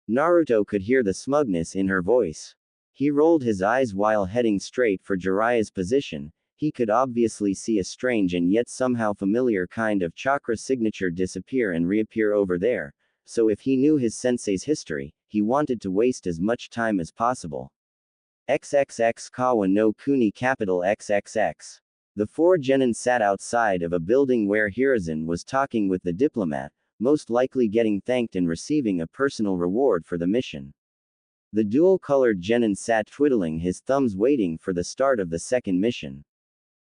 Speaker 1: Naruto could hear the smugness in her voice. He rolled his eyes while heading straight for Jiraiya's position. He could obviously see a strange and yet somehow familiar kind of chakra signature disappear and reappear over there, so if he knew his sensei's history, he wanted to waste as much time as possible. XXX Kawa no Kuni capital XXX. The 4 genin sat outside of a building where Hiruzen was talking with the diplomat, most likely getting thanked and receiving a personal reward for the mission. The dual-colored genin sat twiddling his thumbs waiting for the start of the second mission.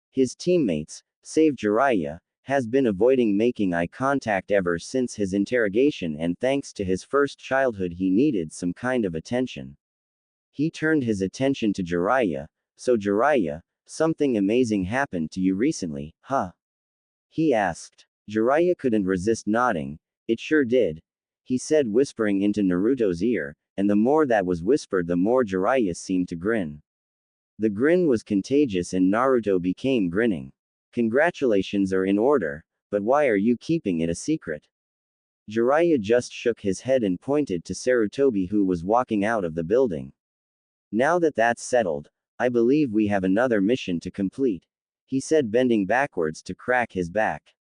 Speaker 1: His teammates, save Jiraiya, has been avoiding making eye contact ever since his interrogation, and thanks to his first childhood he needed some kind of attention. He turned his attention to Jiraiya. So Jiraiya, something amazing happened to you recently, huh? He asked. Jiraiya couldn't resist nodding. It sure did, he said, whispering into Naruto's ear, and the more that was whispered the more Jiraiya seemed to grin. The grin was contagious and Naruto became grinning. Congratulations are in order, but why are you keeping it a secret? Jiraiya just shook his head and pointed to Sarutobi, who was walking out of the building. Now that that's settled, I believe we have another mission to complete, he said, bending backwards to crack his back.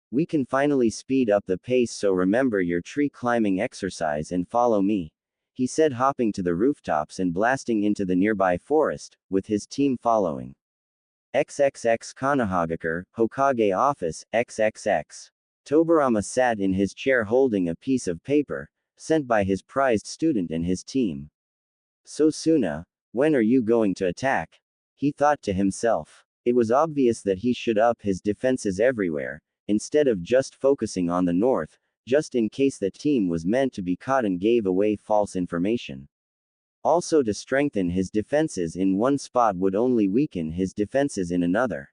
Speaker 1: We can finally speed up the pace, so remember your tree climbing exercise and follow me, he said, hopping to the rooftops and blasting into the nearby forest, with his team following. XXX Konohagakure, Hokage office, XXX. Tobirama sat in his chair holding a piece of paper, sent by his prized student and his team. So Suna, when are you going to attack? He thought to himself. It was obvious that he should up his defenses everywhere, instead of just focusing on the north, just in case the team was meant to be caught and gave away false information. Also, to strengthen his defenses in one spot would only weaken his defenses in another.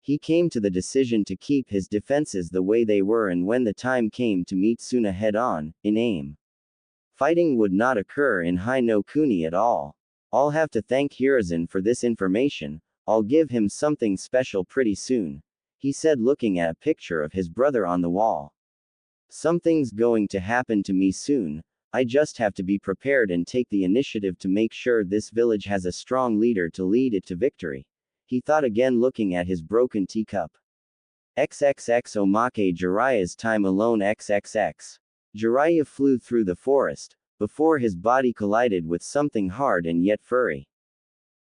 Speaker 1: He came to the decision to keep his defenses the way they were, and when the time came to meet Suna head-on, in aim, fighting would not occur in Hai no Kuni at all. I'll have to thank Hiruzen for this information. I'll give him something special pretty soon, he said, looking at a picture of his brother on the wall. Something's going to happen to me soon. I just have to be prepared and take the initiative to make sure this village has a strong leader to lead it to victory, he thought, again looking at his broken teacup. XXX Omake Jiraiya's time alone. XXX. Jiraiya flew through the forest, before his body collided with something hard and yet furry.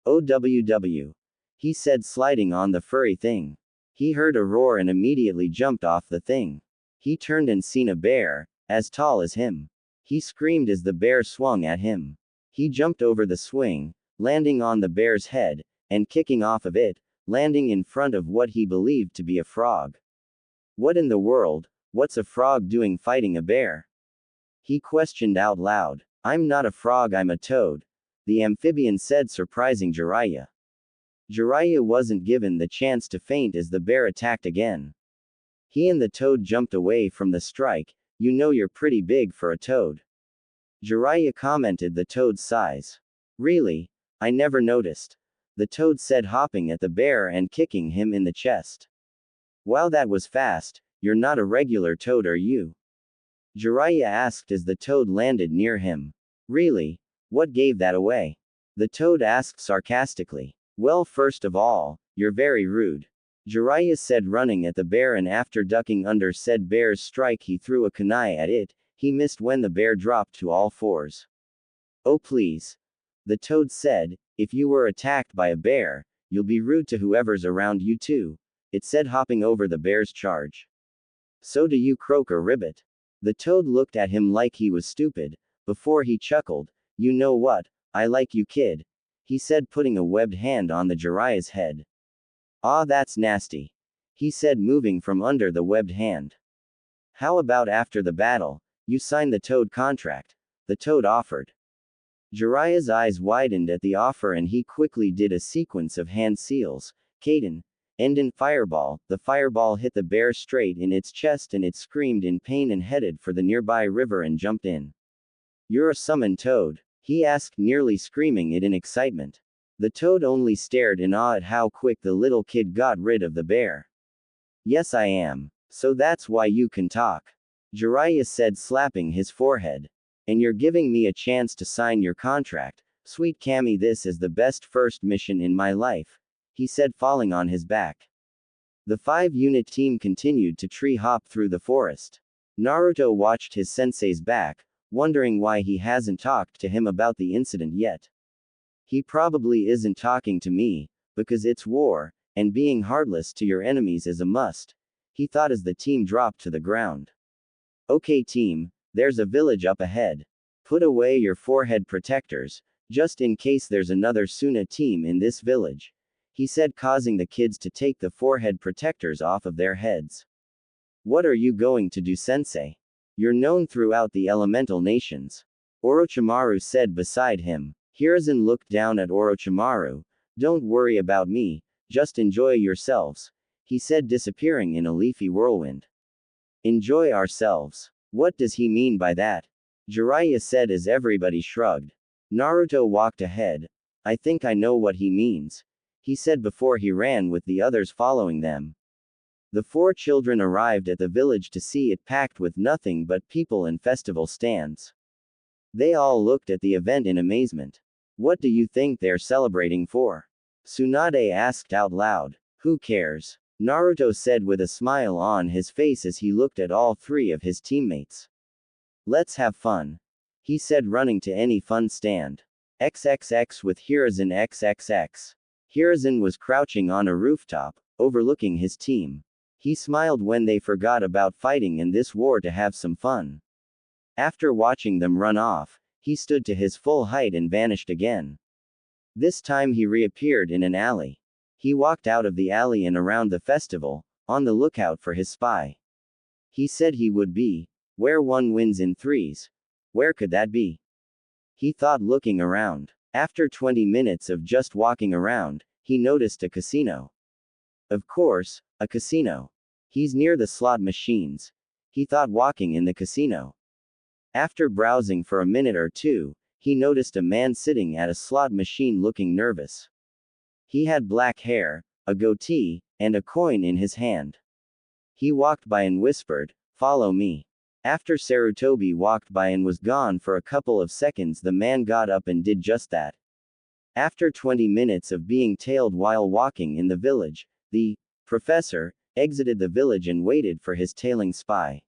Speaker 1: OWW. He said, sliding on the furry thing. He heard a roar and immediately jumped off the thing. He turned and seen a bear, as tall as him. He screamed as the bear swung at him. He jumped over the swing, landing on the bear's head, and kicking off of it, landing in front of what he believed to be a frog. What in the world, what's a frog doing fighting a bear? He questioned out loud. I'm not a frog, I'm a toad, the amphibian said, surprising Jiraiya. Jiraiya wasn't given the chance to feint as the bear attacked again. He and the toad jumped away from the strike. You know you're pretty big for a toad. Jiraiya commented the toad's size. Really? I never noticed, the toad said, hopping at the bear and kicking him in the chest. Wow, that was fast. You're not a regular toad, are you? Jiraiya asked as the toad landed near him. Really? What gave that away? The toad asked sarcastically. Well, first of all, you're very rude, Jiraiya said, running at the bear, and after ducking under said bear's strike he threw a kunai at it. He missed when the bear dropped to all fours. Oh please, the toad said, if you were attacked by a bear, you'll be rude to whoever's around you too, it said, hopping over the bear's charge. So do you, croak or ribbit? The toad looked at him like he was stupid, before he chuckled. You know what, I like you, kid, he said, putting a webbed hand on the Jiraiya's head. Ah, that's nasty, he said, moving from under the webbed hand. How about after the battle, you sign the toad contract? The toad offered. Jiraiya's eyes widened at the offer and he quickly did a sequence of hand seals. Kaden. End in fireball. The fireball hit the bear straight in its chest and it screamed in pain and headed for the nearby river and jumped in. You're a summoned toad? He asked, nearly screaming it in excitement. The toad only stared in awe at how quick the little kid got rid of the bear. Yes, I am. So that's why you can talk, Jiraiya said, slapping his forehead. And you're giving me a chance to sign your contract? Sweet Kami, this is the best first mission in my life, he said, falling on his back. The 5-unit team continued to tree hop through the forest. Naruto watched his sensei's back, wondering why he hasn't talked to him about the incident yet. He probably isn't talking to me, because it's war, and being heartless to your enemies is a must, he thought as the team dropped to the ground. Okay team, there's a village up ahead. Put away your forehead protectors, just in case there's another Suna team in this village, he said, causing the kids to take the forehead protectors off of their heads. What are you going to do, sensei? You're known throughout the elemental nations, Orochimaru said beside him. Hiruzen looked down at Orochimaru. Don't worry about me, just enjoy yourselves, he said, disappearing in a leafy whirlwind. Enjoy ourselves? What does he mean by that? Jiraiya said as everybody shrugged. Naruto walked ahead. I think I know what he means, he said before he ran with the others following them. The 4 children arrived at the village to see it packed with nothing but people and festival stands. They all looked at the event in amazement. What do you think they're celebrating for? Tsunade asked out loud. Who cares? Naruto said with a smile on his face as he looked at all 3 of his teammates. Let's have fun, he said, running to any fun stand. XXX with Hiruzen. XXX. Hiruzen was crouching on a rooftop, overlooking his team. He smiled when they forgot about fighting in this war to have some fun. After watching them run off, he stood to his full height and vanished again. This time he reappeared in an alley. He walked out of the alley and around the festival, on the lookout for his spy. He said he would be where one wins in threes. Where could that be? He thought, looking around. After 20 minutes of just walking around, he noticed a casino. Of course, a casino. He's near the slot machines. He thought, walking in the casino. After browsing for a minute or two, he noticed a man sitting at a slot machine looking nervous. He had black hair, a goatee, and a coin in his hand. He walked by and whispered, "Follow me." After Sarutobi walked by and was gone for a couple of seconds, the man got up and did just that. After 20 minutes of being tailed while walking in the village, the professor exited the village and waited for his tailing spy.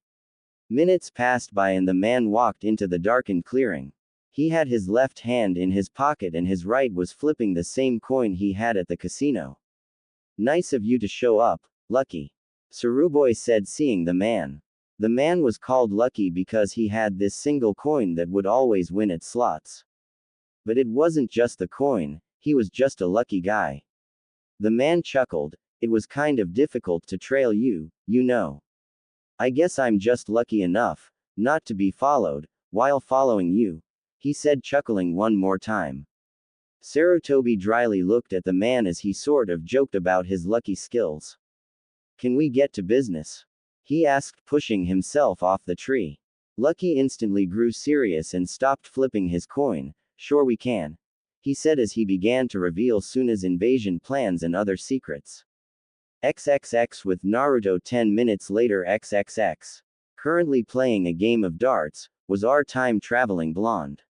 Speaker 1: Minutes passed by and the man walked into the darkened clearing. He had his left hand in his pocket and his right was flipping the same coin he had at the casino. "Nice of you to show up, Lucky," Saruboy said, seeing the man. The man was called Lucky because he had this single coin that would always win at slots. But it wasn't just the coin, he was just a lucky guy. The man chuckled, "It was kind of difficult to trail you, you know. I guess I'm just lucky enough not to be followed while following you," he said, chuckling one more time. Sarutobi dryly looked at the man as he sort of joked about his lucky skills. "Can we get to business?" he asked, pushing himself off the tree. Lucky instantly grew serious and stopped flipping his coin. "Sure we can," he said as he began to reveal Tsunade's invasion plans and other secrets. XXX with Naruto 10 minutes later. XXX. Currently playing a game of darts, was our time-traveling blonde.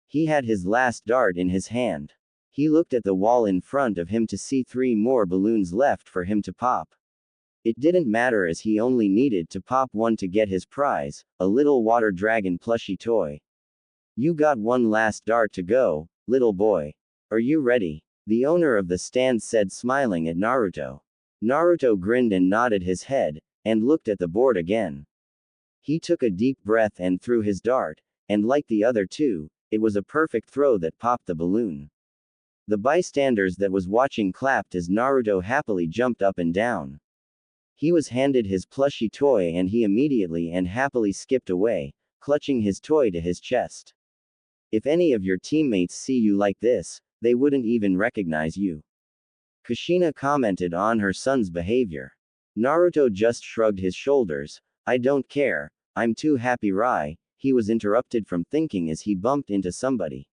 Speaker 1: He had his last dart in his hand. He looked at the wall in front of him to see 3 more balloons left for him to pop. It didn't matter as he only needed to pop one to get his prize, a little water dragon plushie toy. "You got one last dart to go, little boy. Are you ready?" the owner of the stand said, smiling at Naruto. Naruto grinned and nodded his head, and looked at the board again. He took a deep breath and threw his dart, and like the other two, it was a perfect throw that popped the balloon. The bystanders that was watching clapped as Naruto happily jumped up and down. He was handed his plushie toy and he immediately and happily skipped away, clutching his toy to his chest. "If any of your teammates see you like this, they wouldn't even recognize you," Kushina commented on her son's behavior. Naruto just shrugged his shoulders. "I don't care, I'm too happy." He was interrupted from thinking as he bumped into somebody.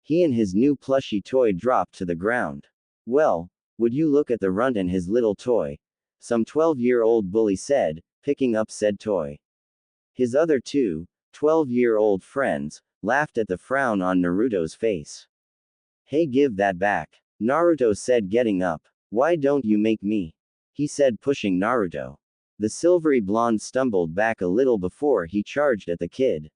Speaker 1: He and his new plushie toy dropped to the ground. "Well, would you look at the runt and his little toy," some 12-year-old bully said, picking up said toy. His other 2 12-year-old friends laughed at the frown on Naruto's face. "Hey, give that back," Naruto said, getting up. "Why don't you make me?" he said, pushing Naruto. The silvery blonde stumbled back a little before he charged at the kid.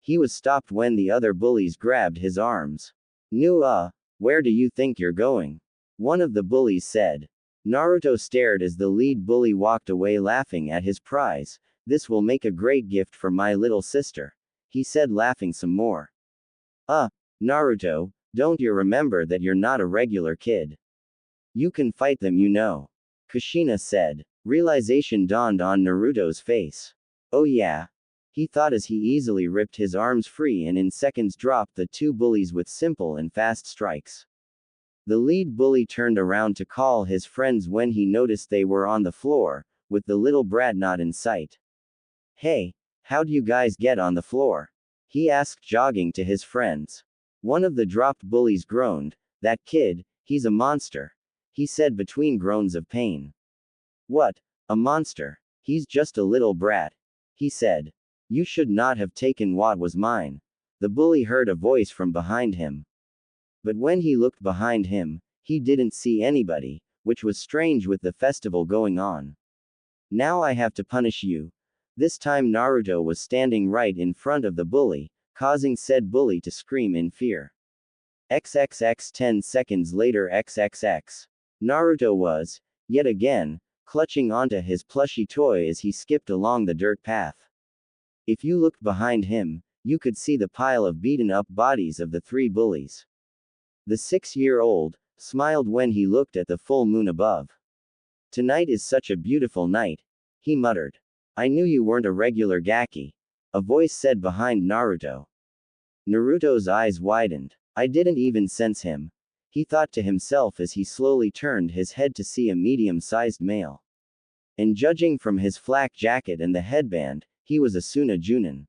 Speaker 1: He was stopped when the other bullies grabbed his arms. Where do you think you're going?" one of the bullies said. Naruto stared as the lead bully walked away, laughing at his prize. "This will make a great gift for my little sister," he said, laughing some more. Naruto, don't you remember that you're not a regular kid? You can fight them, you know," Kushina said. Realization dawned on Naruto's face. "Oh yeah?" he thought as he easily ripped his arms free and in seconds dropped the 2 bullies with simple and fast strikes. The lead bully turned around to call his friends when he noticed they were on the floor, with the little brat not in sight. "Hey, how'd you guys get on the floor?" he asked, jogging to his friends. One of the dropped bullies groaned. "That kid, he's a monster," he said between groans of pain. "What? A monster? He's just a little brat," he said. "You should not have taken what was mine." The bully heard a voice from behind him. But when he looked behind him, he didn't see anybody, which was strange with the festival going on. "Now I have to punish you." This time Naruto was standing right in front of the bully, causing said bully to scream in fear. XXX 10 seconds later. XXX. Naruto was, yet again, clutching onto his plushie toy as he skipped along the dirt path. If you looked behind him, you could see the pile of beaten-up bodies of the 3 bullies. The 6-year-old smiled when he looked at the full moon above. "Tonight is such a beautiful night," he muttered. "I knew you weren't a regular Gaki," a voice said behind Naruto. Naruto's eyes widened. "I didn't even sense him," he thought to himself as he slowly turned his head to see a medium-sized male. And judging from his flak jacket and the headband, he was a Suna Junin.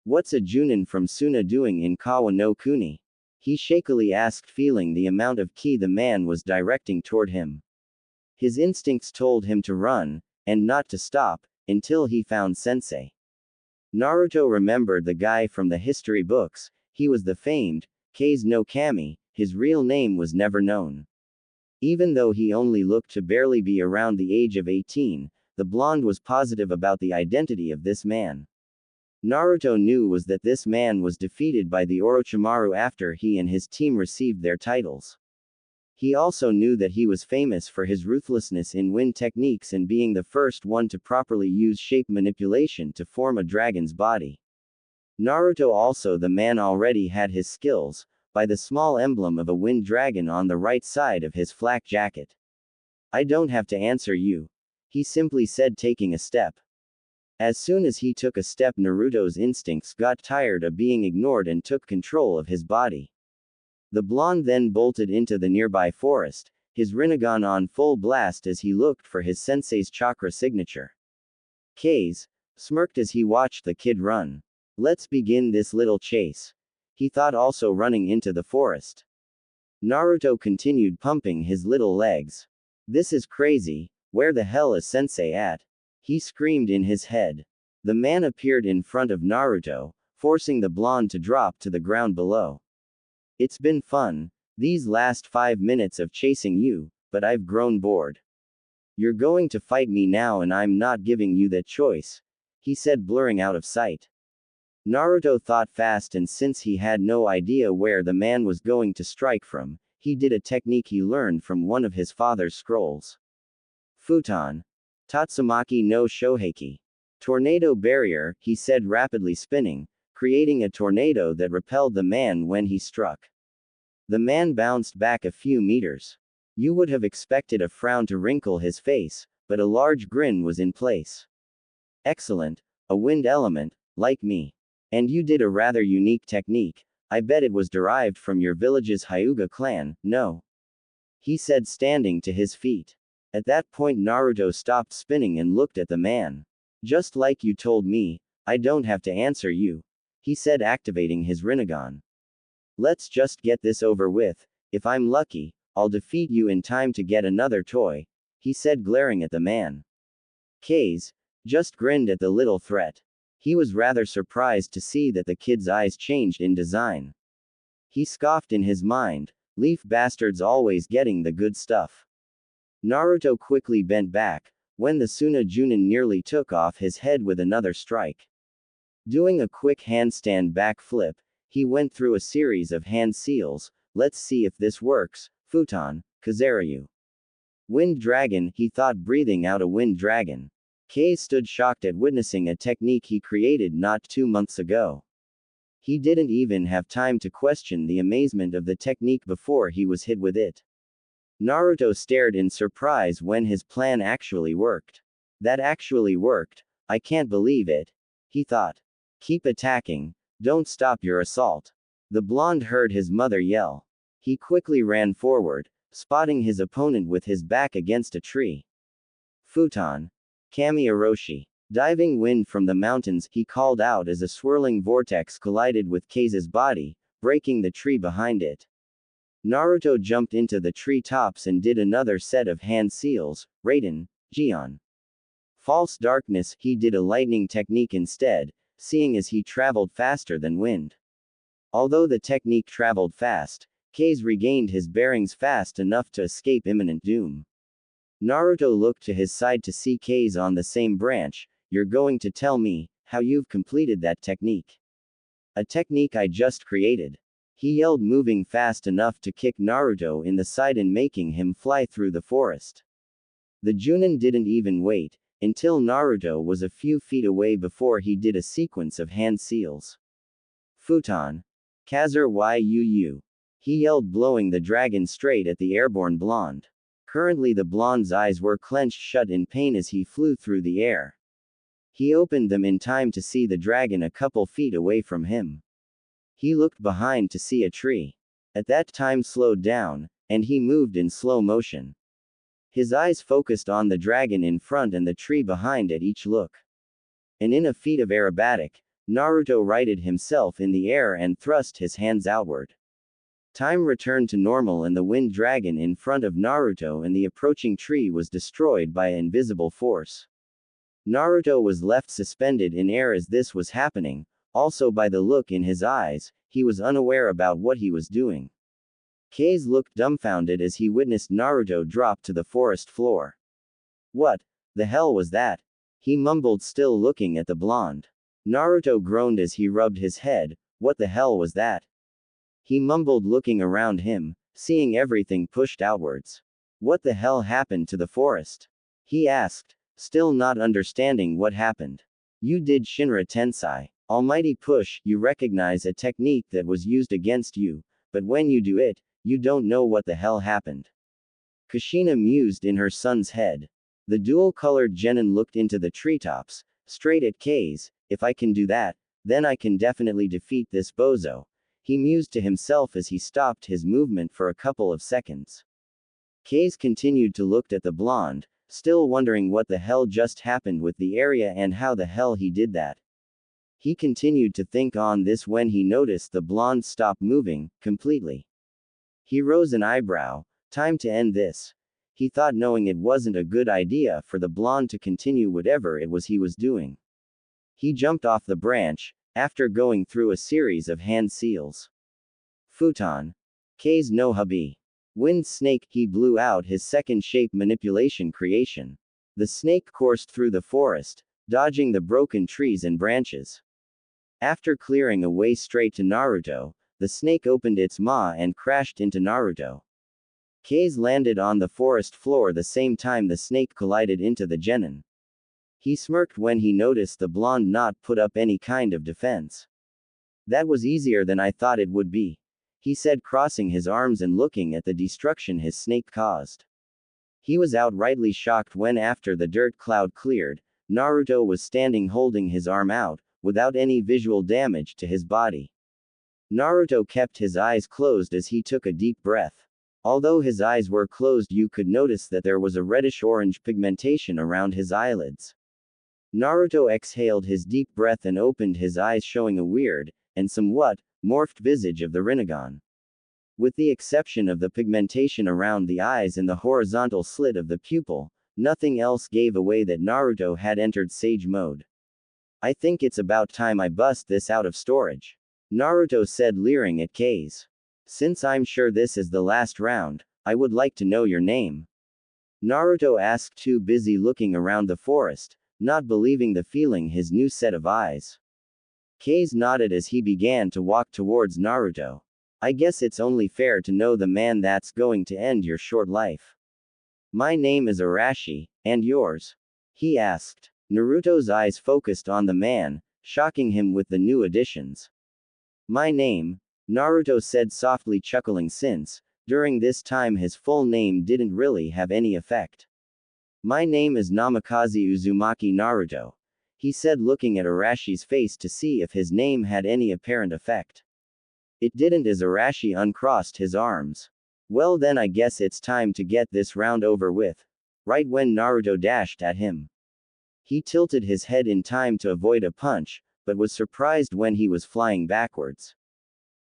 Speaker 1: "What's a Junin from Suna doing in Kawa no Kuni?" he shakily asked, feeling the amount of ki the man was directing toward him. His instincts told him to run, and not to stop, until he found Sensei. Naruto remembered the guy from the history books. He was the famed Kase no Kami. His real name was never known. Even though he only looked to barely be around the age of 18, the blonde was positive about the identity of this man. Naruto knew was that this man was defeated by the Orochimaru after he and his team received their titles. He also knew that he was famous for his ruthlessness in wind techniques and being the first one to properly use shape manipulation to form a dragon's body. Naruto also the man already had his skills, by the small emblem of a wind dragon on the right side of his flak jacket. "I don't have to answer you," he simply said, taking a step. As soon as he took a step, Naruto's instincts got tired of being ignored and took control of his body. The blonde then bolted into the nearby forest, his Rinnegan on full blast as he looked for his sensei's chakra signature. Kase smirked as he watched the kid run. "Let's begin this little chase," he thought, also running into the forest. Naruto continued pumping his little legs. "This is crazy, where the hell is Sensei at?" he screamed in his head. The man appeared in front of Naruto, forcing the blonde to drop to the ground below. "It's been fun, these last 5 minutes of chasing you, but I've grown bored. You're going to fight me now and I'm not giving you that choice," he said, blurring out of sight. Naruto thought fast, and since he had no idea where the man was going to strike from, he did a technique he learned from one of his father's scrolls. "Futon. Tatsumaki no Shoheki. Tornado barrier," he said, rapidly spinning, creating a tornado that repelled the man when he struck. The man bounced back a few meters. You would have expected a frown to wrinkle his face, but a large grin was in place. "Excellent. A wind element, like me. And you did a rather unique technique. I bet it was derived from your village's Hyuga clan, no?" he said, standing to his feet. At that point Naruto stopped spinning and looked at the man. "Just like you told me, I don't have to answer you," he said, activating his Rinnegan. "Let's just get this over with. If I'm lucky, I'll defeat you in time to get another toy," he said, glaring at the man. Kase just grinned at the little threat. He was rather surprised to see that the kid's eyes changed in design. He scoffed in his mind, "Leaf bastards always getting the good stuff." Naruto quickly bent back, when the Suna Junin nearly took off his head with another strike. Doing a quick handstand backflip, he went through a series of hand seals. "Let's see if this works, Futon, Kazaryu." Wind dragon, he thought, breathing out a wind dragon. Kay stood shocked at witnessing a technique he created not 2 months ago. He didn't even have time to question the amazement of the technique before he was hit with it. Naruto stared in surprise when his plan actually worked. "That actually worked, I can't believe it," he thought. "Keep attacking, don't stop your assault." The blonde heard his mother yell. He quickly ran forward, spotting his opponent with his back against a tree. "Futon. Kami Oroshi." Diving wind from the mountains, he called out as a swirling vortex collided with Kase's body, breaking the tree behind it. Naruto jumped into the tree tops and did another set of hand seals. Raiden, Gion. False darkness, he did a lightning technique instead, seeing as he traveled faster than wind. Although the technique traveled fast, Kase regained his bearings fast enough to escape imminent doom. Naruto looked to his side to see Kase on the same branch. "You're going to tell me how you've completed that technique?" "A technique I just created," he yelled, moving fast enough to kick Naruto in the side and making him fly through the forest. The Junin didn't even wait. until Naruto was a few feet away before he did a sequence of hand seals. Futon. Kazur Yu. He yelled, blowing the dragon straight at the airborne blonde. Currently the blonde's eyes were clenched shut in pain as he flew through the air. He opened them in time to see the dragon a couple feet away from him. He looked behind to see a tree. At that time slowed down, and he moved in slow motion. His eyes focused on the dragon in front and the tree behind at each look. And in a feat of aerobatic, Naruto righted himself in the air and thrust his hands outward. Time returned to normal and the wind dragon in front of Naruto and the approaching tree was destroyed by an invisible force. Naruto was left suspended in air as this was happening, also by the look in his eyes, he was unaware about what he was doing. Kase looked dumbfounded as he witnessed Naruto drop to the forest floor. What the hell was that? He mumbled, still looking at the blonde. Naruto groaned as he rubbed his head. What the hell was that? He mumbled, looking around him, seeing everything pushed outwards. What the hell happened to the forest? He asked, still not understanding what happened. You did Shinra Tensei. Almighty push, you recognize a technique that was used against you, but when you do it, you don't know what the hell happened. Kushina mused in her son's head. The dual-colored genin looked into the treetops, straight at Kase. If I can do that, then I can definitely defeat this bozo. He mused to himself as he stopped his movement for a couple of seconds. Kase continued to look at the blonde, still wondering what the hell just happened with the area and how the hell he did that. He continued to think on this when he noticed the blonde stop moving, completely. He rose an eyebrow. Time to end this. He thought, knowing it wasn't a good idea for the blonde to continue whatever it was he was doing. He jumped off the branch, after going through a series of hand seals. Futon. Kase no Hubby. Wind snake, he blew out his second shape manipulation creation. The snake coursed through the forest, dodging the broken trees and branches. After clearing a way straight to Naruto, the snake opened its maw and crashed into Naruto. Kase landed on the forest floor the same time the snake collided into the genin. He smirked when he noticed the blonde not put up any kind of defense. That was easier than I thought it would be, he said, crossing his arms and looking at the destruction his snake caused. He was outrightly shocked when, after the dirt cloud cleared, Naruto was standing holding his arm out, without any visual damage to his body. Naruto kept his eyes closed as he took a deep breath. Although his eyes were closed, you could notice that there was a reddish-orange pigmentation around his eyelids. Naruto exhaled his deep breath and opened his eyes, showing a weird, and somewhat, morphed visage of the Rinnegan. With the exception of the pigmentation around the eyes and the horizontal slit of the pupil, nothing else gave away that Naruto had entered Sage mode. I think it's about time I bust this out of storage, Naruto said, leering at Kase. Since I'm sure this is the last round, I would like to know your name. Naruto asked, too busy looking around the forest, not believing the feeling his new set of eyes. Kase nodded as he began to walk towards Naruto. I guess it's only fair to know the man that's going to end your short life. My name is Arashi, and yours? He asked. Naruto's eyes focused on the man, shocking him with the new additions. My name, Naruto said softly, chuckling since, during this time his full name didn't really have any effect. My name is Namikaze Uzumaki Naruto, he said, looking at Arashi's face to see if his name had any apparent effect. It didn't as Arashi uncrossed his arms. Well then, I guess it's time to get this round over with. Right when Naruto dashed at him. He tilted his head in time to avoid a punch, but was surprised when he was flying backwards.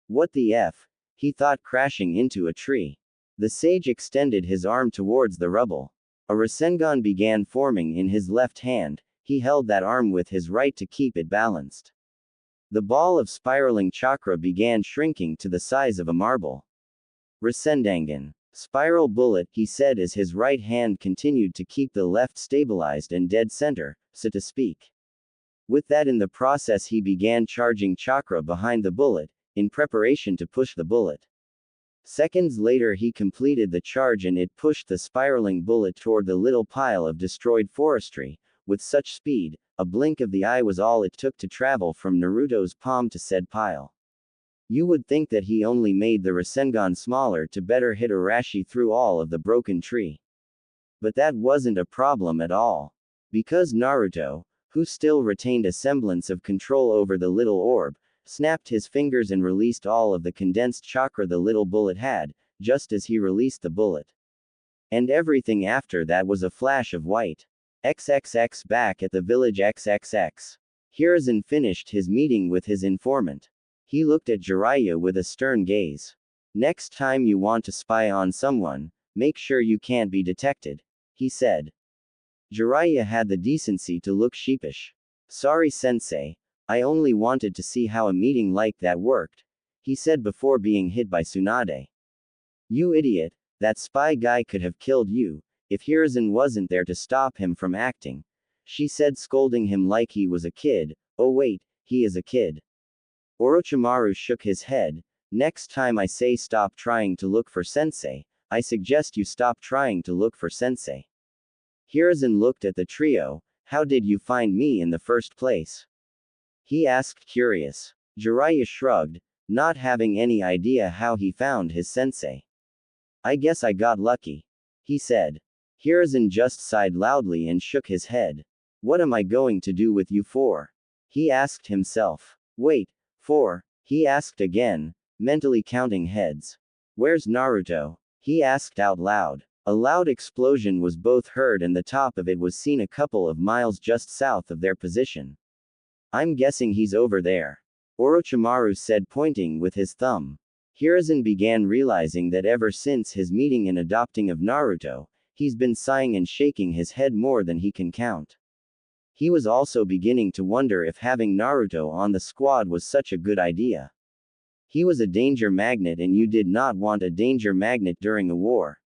Speaker 1: What the F? He thought, crashing into a tree. The sage extended his arm towards the rubble. A Rasengan began forming in his left hand. He held that arm with his right to keep it balanced. The ball of spiraling chakra began shrinking to the size of a marble. Rasendangan. Spiral bullet, he said as his right hand continued to keep the left stabilized and dead center, so to speak. With that in the process, he began charging chakra behind the bullet, in preparation to push the bullet. Seconds later he completed the charge and it pushed the spiraling bullet toward the little pile of destroyed forestry, with such speed, a blink of the eye was all it took to travel from Naruto's palm to said pile. You would think that he only made the Rasengan smaller to better hit Arashi through all of the broken tree. But that wasn't a problem at all. Because Naruto, who still retained a semblance of control over the little orb, snapped his fingers and released all of the condensed chakra the little bullet had, just as he released the bullet. And everything after that was a flash of white. XXX back at the village XXX. Hiruzen finished his meeting with his informant. He looked at Jiraiya with a stern gaze. Next time you want to spy on someone, make sure you can't be detected, he said. Jiraiya had the decency to look sheepish. Sorry sensei, I only wanted to see how a meeting like that worked, he said before being hit by Tsunade. You idiot, that spy guy could have killed you, if Hiruzen wasn't there to stop him from acting, she said, scolding him like he was a kid. Oh wait, he is a kid. Orochimaru shook his head. Next time I say stop trying to look for sensei, I suggest you stop trying to look for sensei. Hiruzen looked at the trio. How did you find me in the first place? He asked, curious. Jiraiya shrugged, not having any idea how he found his sensei. I guess I got lucky, he said. Hiruzen just sighed loudly and shook his head. What am I going to do with you for? He asked himself. Wait, for? He asked again, mentally counting heads. Where's Naruto? He asked out loud. A loud explosion was both heard and the top of it was seen a couple of miles just south of their position. I'm guessing he's over there, Orochimaru said, pointing with his thumb. Hiruzen began realizing that ever since his meeting and adopting of Naruto, he's been sighing and shaking his head more than he can count. He was also beginning to wonder if having Naruto on the squad was such a good idea. He was a danger magnet and you did not want a danger magnet during a war.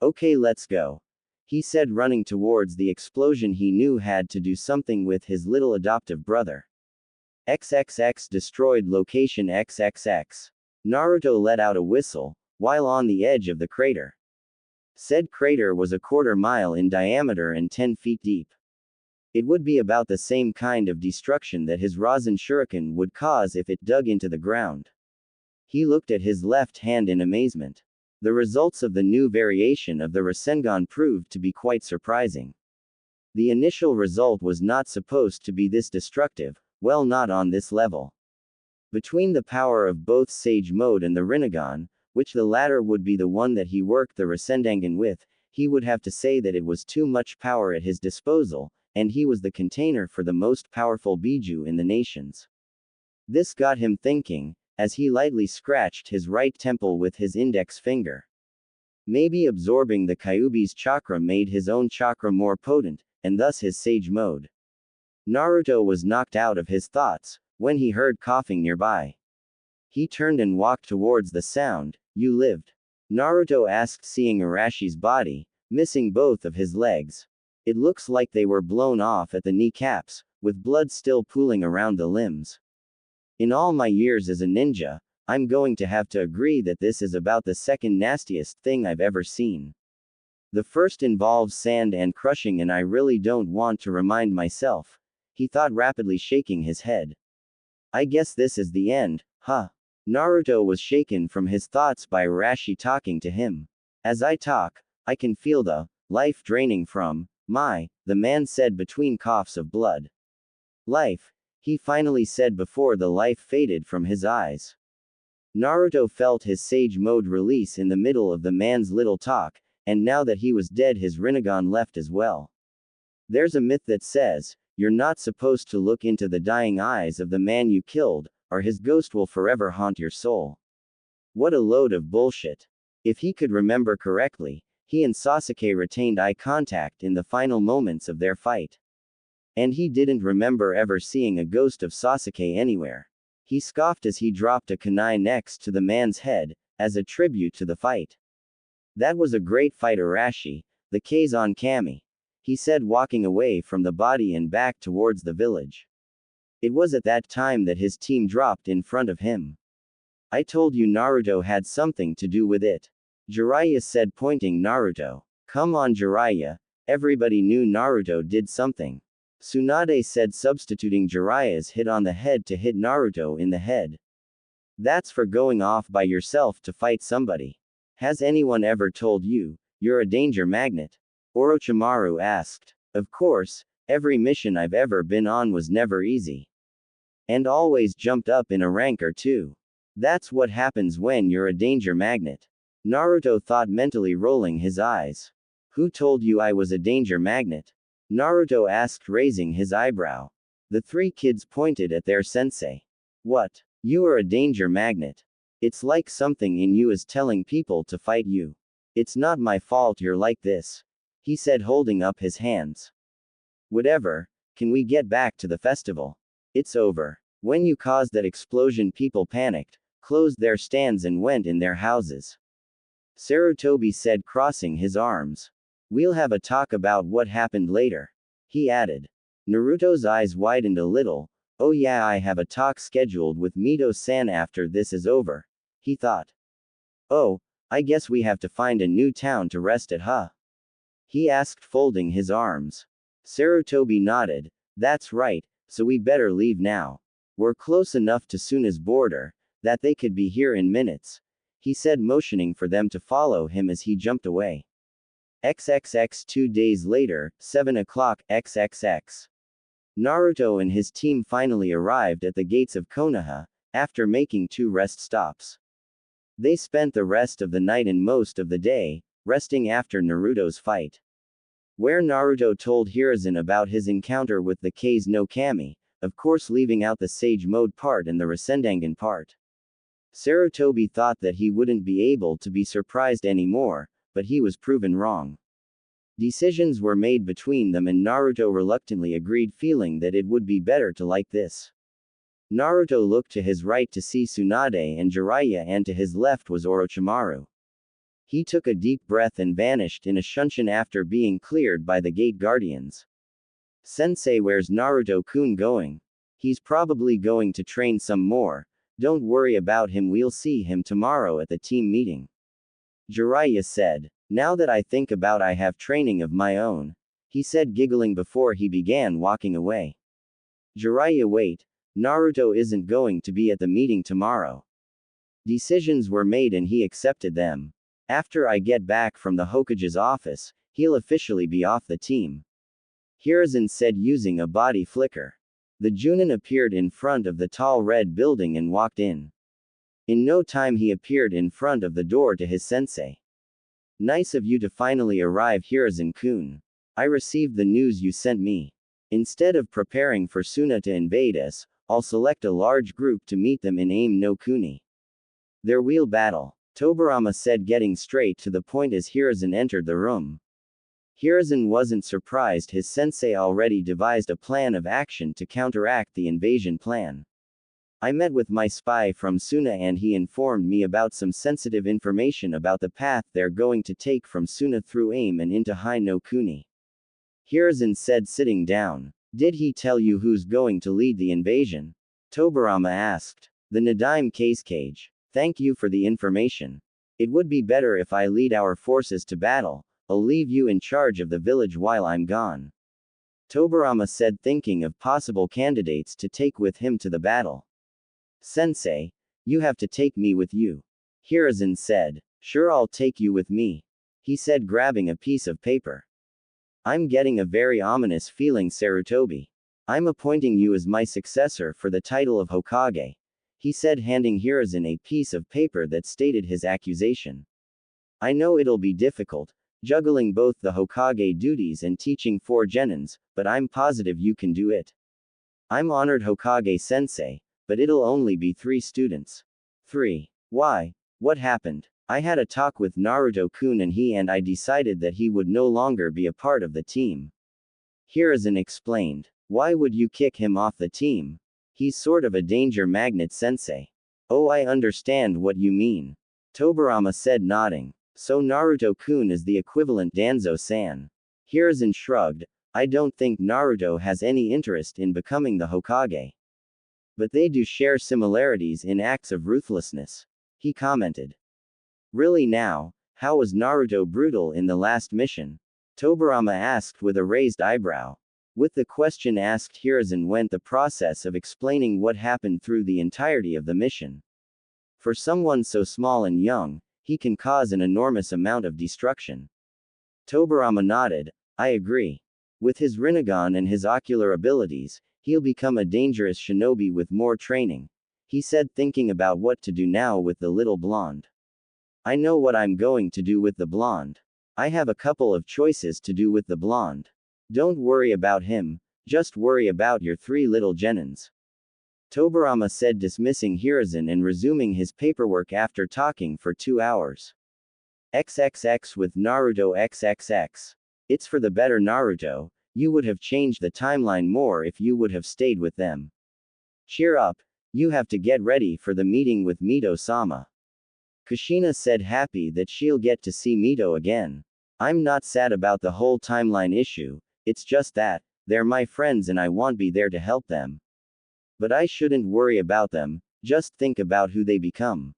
Speaker 1: Okay, let's go, he said, running towards the explosion he knew had to do something with his little adoptive brother. XXX destroyed location XXX. Naruto let out a whistle, while on the edge of the crater. Said crater was a quarter mile in diameter and 10 feet deep. It would be about the same kind of destruction that his Rasen Shuriken would cause if it dug into the ground. He looked at his left hand in amazement. The results of the new variation of the Rasengan proved to be quite surprising. The initial result was not supposed to be this destructive, well, not on this level. Between the power of both Sage Mode and the Rinnegan, which the latter would be the one that he worked the Rasengan with, he would have to say that it was too much power at his disposal, and he was the container for the most powerful Biju in the nations. This got him thinking, as he lightly scratched his right temple with his index finger. Maybe absorbing the Kyuubi's chakra made his own chakra more potent, and thus his Sage Mode. Naruto was knocked out of his thoughts when he heard coughing nearby. He turned and walked towards the sound. You lived? Naruto asked, seeing Arashi's body, missing both of his legs. It looks like they were blown off at the kneecaps, with blood still pooling around the limbs. In all my years as a ninja, I'm going to have to agree that this is about the second nastiest thing I've ever seen. The first involves sand and crushing, and I really don't want to remind myself, he thought, rapidly shaking his head. I guess this is the end, huh? Naruto was shaken from his thoughts by Arashi talking to him. As I talk, I can feel the life draining from the man said between coughs of blood. Life, he finally said before the life faded from his eyes. Naruto felt his Sage Mode release in the middle of the man's little talk, and now that he was dead, his Rinnegan left as well. There's a myth that says, you're not supposed to look into the dying eyes of the man you killed, or his ghost will forever haunt your soul. What a load of bullshit. If he could remember correctly, he and Sasuke retained eye contact in the final moments of their fight. And he didn't remember ever seeing a ghost of Sasuke anywhere. He scoffed as he dropped a kunai next to the man's head, as a tribute to the fight. That was a great fight, Arashi, the Kazon Kami, he said, walking away from the body and back towards the village. It was at that time that his team dropped in front of him. I told you Naruto had something to do with it, Jiraiya said, pointing Naruto. Come on, Jiraiya, Everybody knew Naruto did something. Tsunade said, substituting Jiraiya's hit on the head to hit Naruto in the head. That's for going off by yourself to fight somebody. Has anyone ever told you, you're a danger magnet? Orochimaru asked. Of course, every mission I've ever been on was never easy. And always jumped up in a rank or two. That's what happens when you're a danger magnet. Naruto thought, mentally rolling his eyes. Who told you I was a danger magnet? Naruto asked, raising his eyebrow. The three kids pointed at their sensei. What? You are a danger magnet. It's like something in you is telling people to fight you. It's not my fault you're like this, he said, holding up his hands. Whatever, can we get back to the festival? It's over. When you caused that explosion, people panicked, closed their stands and went in their houses. Sarutobi said, crossing his arms. We'll have a talk about what happened later, he added. Naruto's eyes widened a little. Oh yeah, I have a talk scheduled with Mito-san after this is over, he thought. Oh, I guess we have to find a new town to rest at, huh? He asked, folding his arms. Sarutobi nodded. That's right, so we better leave now. We're close enough to Tsunade's border that they could be here in minutes, he said, motioning for them to follow him as he jumped away. XXX 2 days later, 7 o'clock, XXX. Naruto and his team finally arrived at the gates of Konoha, after making 2 rest stops. They spent the rest of the night and most of the day, resting after Naruto's fight. Where Naruto told Hiruzen about his encounter with the Kase no Kami, of course leaving out the Sage Mode part and the Rasengan part. Sarutobi thought that he wouldn't be able to be surprised anymore, but he was proven wrong. Decisions were made between them and Naruto reluctantly agreed, feeling that it would be better to like this. Naruto looked to his right to see Tsunade and Jiraiya, and to his left was Orochimaru. He took a deep breath and vanished in a shunshin after being cleared by the gate guardians. Sensei, where's Naruto-kun going? He's probably going to train some more. Don't worry about him, we'll see him tomorrow at the team meeting. Jiraiya said. Now that I think about, I have training of my own, he said, giggling before he began walking away. Jiraiya, wait. Naruto isn't going to be at the meeting tomorrow. Decisions were made and he accepted them. After I get back from the Hokage's office, he'll officially be off the team. Hiruzen said, using a body flicker. The Junin appeared in front of the tall red building and walked in. In no time he appeared in front of the door to his sensei. Nice of you to finally arrive, Hiruzen-kun. I received the news you sent me. Instead of preparing for Suna to invade us, I'll select a large group to meet them in Aim no Kuni. Their wheel battle, Tobirama said, getting straight to the point as Hiruzen entered the room. Hiruzen wasn't surprised, his sensei already devised a plan of action to counteract the invasion plan. I met with my spy from Suna and he informed me about some sensitive information about the path they're going to take from Suna through Aim and into High no Kuni. Hiruzen said, sitting down. Did he tell you who's going to lead the invasion? Tobirama asked. The Nadaime Kage. Thank you for the information. It would be better if I lead our forces to battle. I'll leave you in charge of the village while I'm gone. Tobirama said, thinking of possible candidates to take with him to the battle. Sensei, you have to take me with you. Hiruzen said. Sure, I'll take you with me, he said, grabbing a piece of paper. I'm getting a very ominous feeling, Sarutobi. I'm appointing you as my successor for the title of Hokage, he said, handing Hiruzen a piece of paper that stated his accusation. I know it'll be difficult, juggling both the Hokage duties and teaching 4 genins, but I'm positive you can do it. I'm honored, Hokage-sensei, but it'll only be 3 students. 3. Why? What happened? I had a talk with Naruto-kun and I decided that he would no longer be a part of the team. Hiruzen explained. Why would you kick him off the team? He's sort of a danger magnet, sensei. Oh, I understand what you mean. Tobirama said, nodding. So Naruto-kun is the equivalent Danzo-san. Hiruzen shrugged. I don't think Naruto has any interest in becoming the Hokage. But they do share similarities in acts of ruthlessness, he commented. Really now, how was Naruto brutal in the last mission? Tobirama asked with a raised eyebrow. With the question asked, Hiruzen went the process of explaining what happened through the entirety of the mission. For someone so small and young, he can cause an enormous amount of destruction. Tobirama nodded. I agree. With his Rinnegan and his ocular abilities, he'll become a dangerous shinobi with more training, he said, thinking about what to do now with the little blonde. I know what I'm going to do with the blonde. I have a couple of choices to do with the blonde. Don't worry about him, just worry about your 3 little genins. Tobirama said, dismissing Hiruzen and resuming his paperwork after talking for 2 hours. XXX with Naruto XXX. It's for the better, Naruto. You would have changed the timeline more if you would have stayed with them. Cheer up. You have to get ready for the meeting with Mito-sama. Kushina said, happy that she'll get to see Mito again. I'm not sad about the whole timeline issue, it's just that, they're my friends and I want to be there to help them. But I shouldn't worry about them, just think about who they become.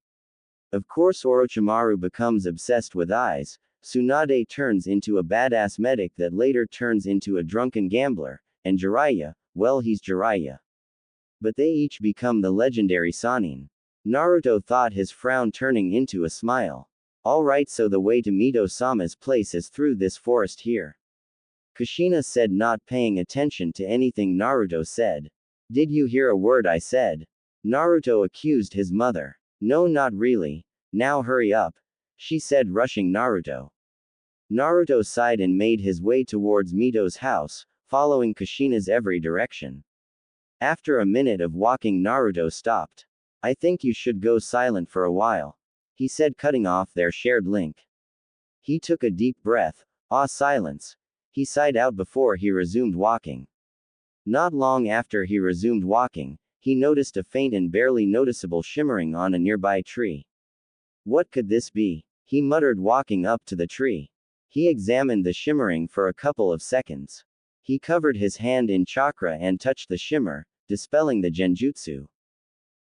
Speaker 1: Of course Orochimaru becomes obsessed with eyes, Tsunade turns into a badass medic that later turns into a drunken gambler, and Jiraiya, well, he's Jiraiya. But they each become the legendary Sannin. Naruto thought, his frown turning into a smile. Alright, so the way to Mito-sama's place is through this forest here. Kushina said, not paying attention to anything Naruto said. Did you hear a word I said? Naruto accused his mother. No, not really. Now hurry up, she said, rushing Naruto. Naruto sighed and made his way towards Mito's house, following Kushina's every direction. After a minute of walking, Naruto stopped. I think you should go silent for a while, he said, cutting off their shared link. He took a deep breath. Silence. He sighed out before he resumed walking. Not long after he resumed walking, he noticed a faint and barely noticeable shimmering on a nearby tree. What could this be? He muttered, walking up to the tree. He examined the shimmering for a couple of seconds. He covered his hand in chakra and touched the shimmer, dispelling the genjutsu.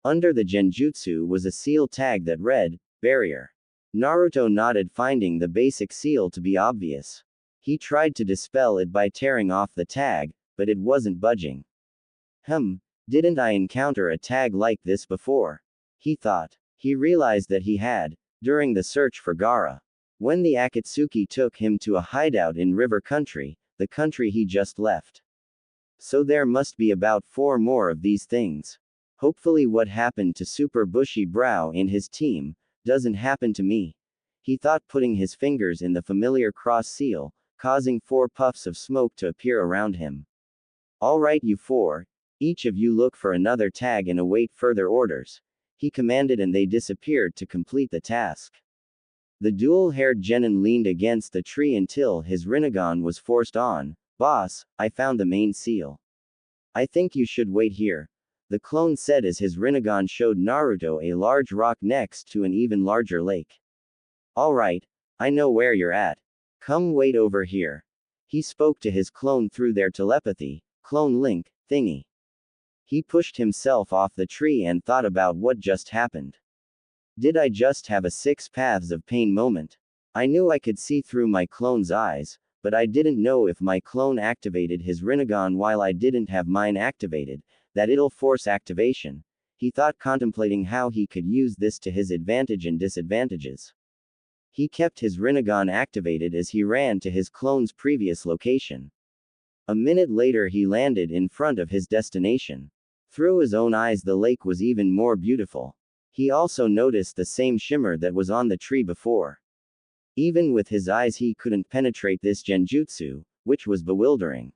Speaker 1: Under the genjutsu was a seal tag that read, barrier. Naruto nodded, finding the basic seal to be obvious. He tried to dispel it by tearing off the tag, but it wasn't budging. Didn't I encounter a tag like this before? He thought. He realized that he had, during the search for Gaara. When the Akatsuki took him to a hideout in River Country, the country he just left. So there must be about 4 more of these things. Hopefully what happened to Super Bushy Brow and his team doesn't happen to me, he thought, putting his fingers in the familiar cross seal, causing 4 puffs of smoke to appear around him. Alright, you 4, each of you look for another tag and await further orders, he commanded, and they disappeared to complete the task. The dual-haired genin leaned against the tree until his Rinnegan was forced on. Boss, I found the main seal. I think you should wait here, the clone said as his Rinnegan showed Naruto a large rock next to an even larger lake. Alright, I know where you're at. Come wait over here. He spoke to his clone through their telepathy, clone link, thingy. He pushed himself off the tree and thought about what just happened. Did I just have a 6 paths of pain moment? I knew I could see through my clone's eyes, but I didn't know if my clone activated his Rinnegan while I didn't have mine activated, that it'll force activation, he thought, contemplating how he could use this to his advantage and disadvantages. He kept his Rinnegan activated as he ran to his clone's previous location. A minute later he landed in front of his destination. Through his own eyes the lake was even more beautiful. He also noticed the same shimmer that was on the tree before. Even with his eyes he couldn't penetrate this genjutsu, which was bewildering.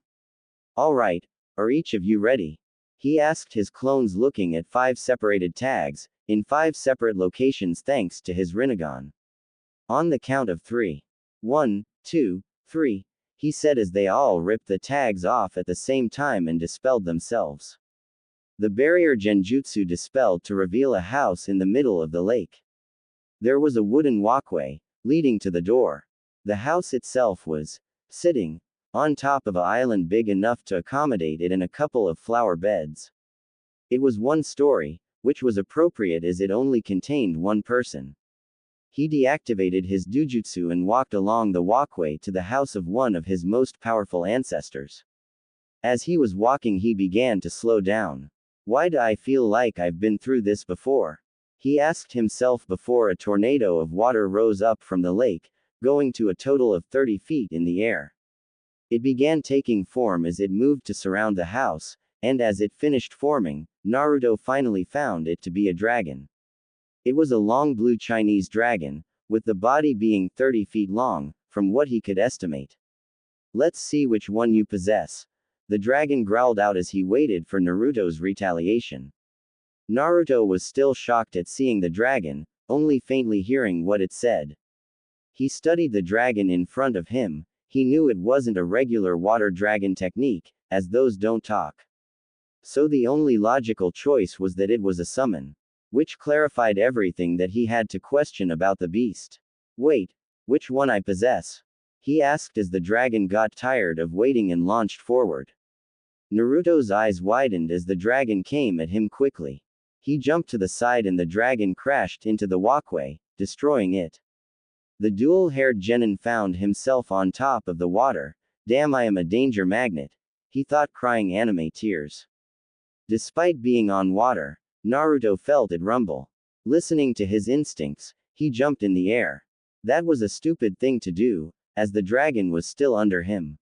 Speaker 1: Alright, are each of you ready? He asked his clones, looking at 5 separated tags, in 5 separate locations thanks to his Rinnegan. On the count of 3. 1, 2, 3, he said as they all ripped the tags off at the same time and dispelled themselves. The barrier genjutsu dispelled to reveal a house in the middle of the lake. There was a wooden walkway, leading to the door. The house itself was sitting on top of an island big enough to accommodate it and a couple of flower beds. It was 1 story, which was appropriate as it only contained 1 person. He deactivated his dujutsu and walked along the walkway to the house of one of his most powerful ancestors. As he was walking, he began to slow down. Why do I feel like I've been through this before? He asked himself before a tornado of water rose up from the lake, going to a total of 30 feet in the air. It began taking form as it moved to surround the house, and as it finished forming, Naruto finally found it to be a dragon. It was a long blue Chinese dragon, with the body being 30 feet long, from what he could estimate. Let's see which one you possess. The dragon growled out as he waited for Naruto's retaliation. Naruto was still shocked at seeing the dragon, only faintly hearing what it said. He studied the dragon in front of him. He knew it wasn't a regular water dragon technique, as those don't talk. So the only logical choice was that it was a summon. Which clarified everything that he had to question about the beast. Wait, which one I possess? He asked as the dragon got tired of waiting and launched forward. Naruto's eyes widened as the dragon came at him quickly. He jumped to the side and the dragon crashed into the walkway, destroying it. The dual-haired genin found himself on top of the water. Damn, I am a danger magnet, he thought, crying anime tears. Despite being on water, Naruto felt it rumble. Listening to his instincts, he jumped in the air. That was a stupid thing to do, as the dragon was still under him.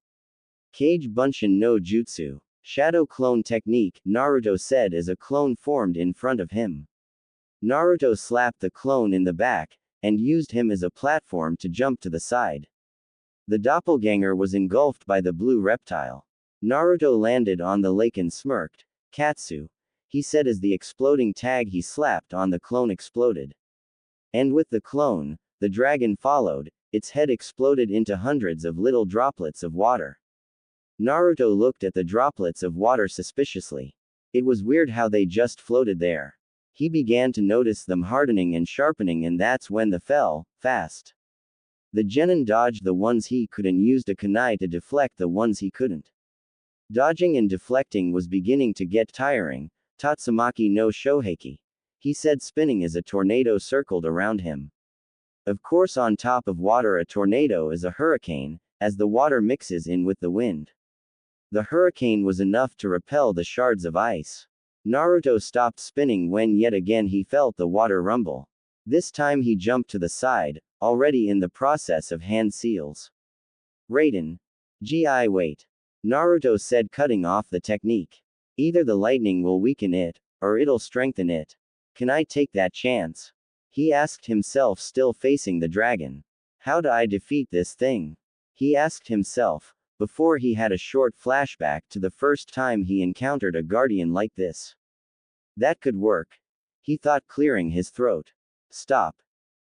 Speaker 1: Kage Bunshin no Jutsu. Shadow clone technique, Naruto said as a clone formed in front of him. Naruto slapped the clone in the back, and used him as a platform to jump to the side. The doppelganger was engulfed by the blue reptile. Naruto landed on the lake and smirked. Katsu, he said as the exploding tag he slapped on the clone exploded. And with the clone, the dragon followed. Its head exploded into hundreds of little droplets of water. Naruto looked at the droplets of water suspiciously. It was weird how they just floated there. He began to notice them hardening and sharpening, and that's when they fell fast. The genin dodged the ones he could and used a kunai to deflect the ones he couldn't. Dodging and deflecting was beginning to get tiring. Tatsumaki no Shoheki, he said, spinning as a tornado circled around him. Of course, on top of water, a tornado is a hurricane, as the water mixes in with the wind. The hurricane was enough to repel the shards of ice. Naruto stopped spinning when yet again he felt the water rumble. This time he jumped to the side, already in the process of hand seals. Raiden. Gi wait. Naruto said, cutting off the technique. Either the lightning will weaken it, or it'll strengthen it. Can I take that chance? He asked himself, still facing the dragon. How do I defeat this thing? He asked himself, before he had a short flashback to the first time he encountered a guardian like this. That could work, he thought, clearing his throat. Stop,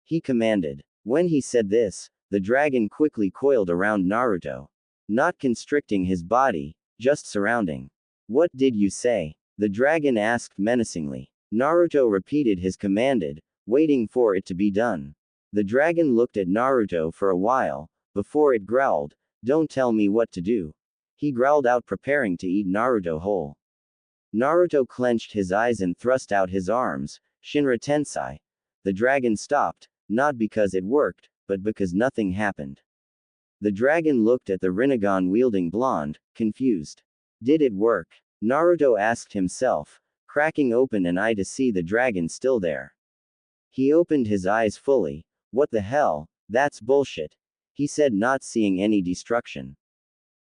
Speaker 1: he commanded. When he said this, the dragon quickly coiled around Naruto. Not constricting his body, just surrounding. What did you say? The dragon asked menacingly. Naruto repeated his command, waiting for it to be done. The dragon looked at Naruto for a while, before it growled, "Don't tell me what to do." He growled out, preparing to eat Naruto whole. Naruto clenched his eyes and thrust out his arms. Shinra Tensei. The dragon stopped, not because it worked, but because nothing happened. The dragon looked at the Rinnegan-wielding blonde, confused. Did it work? Naruto asked himself, cracking open an eye to see the dragon still there. He opened his eyes fully. What the hell? That's bullshit, he said, not seeing any destruction.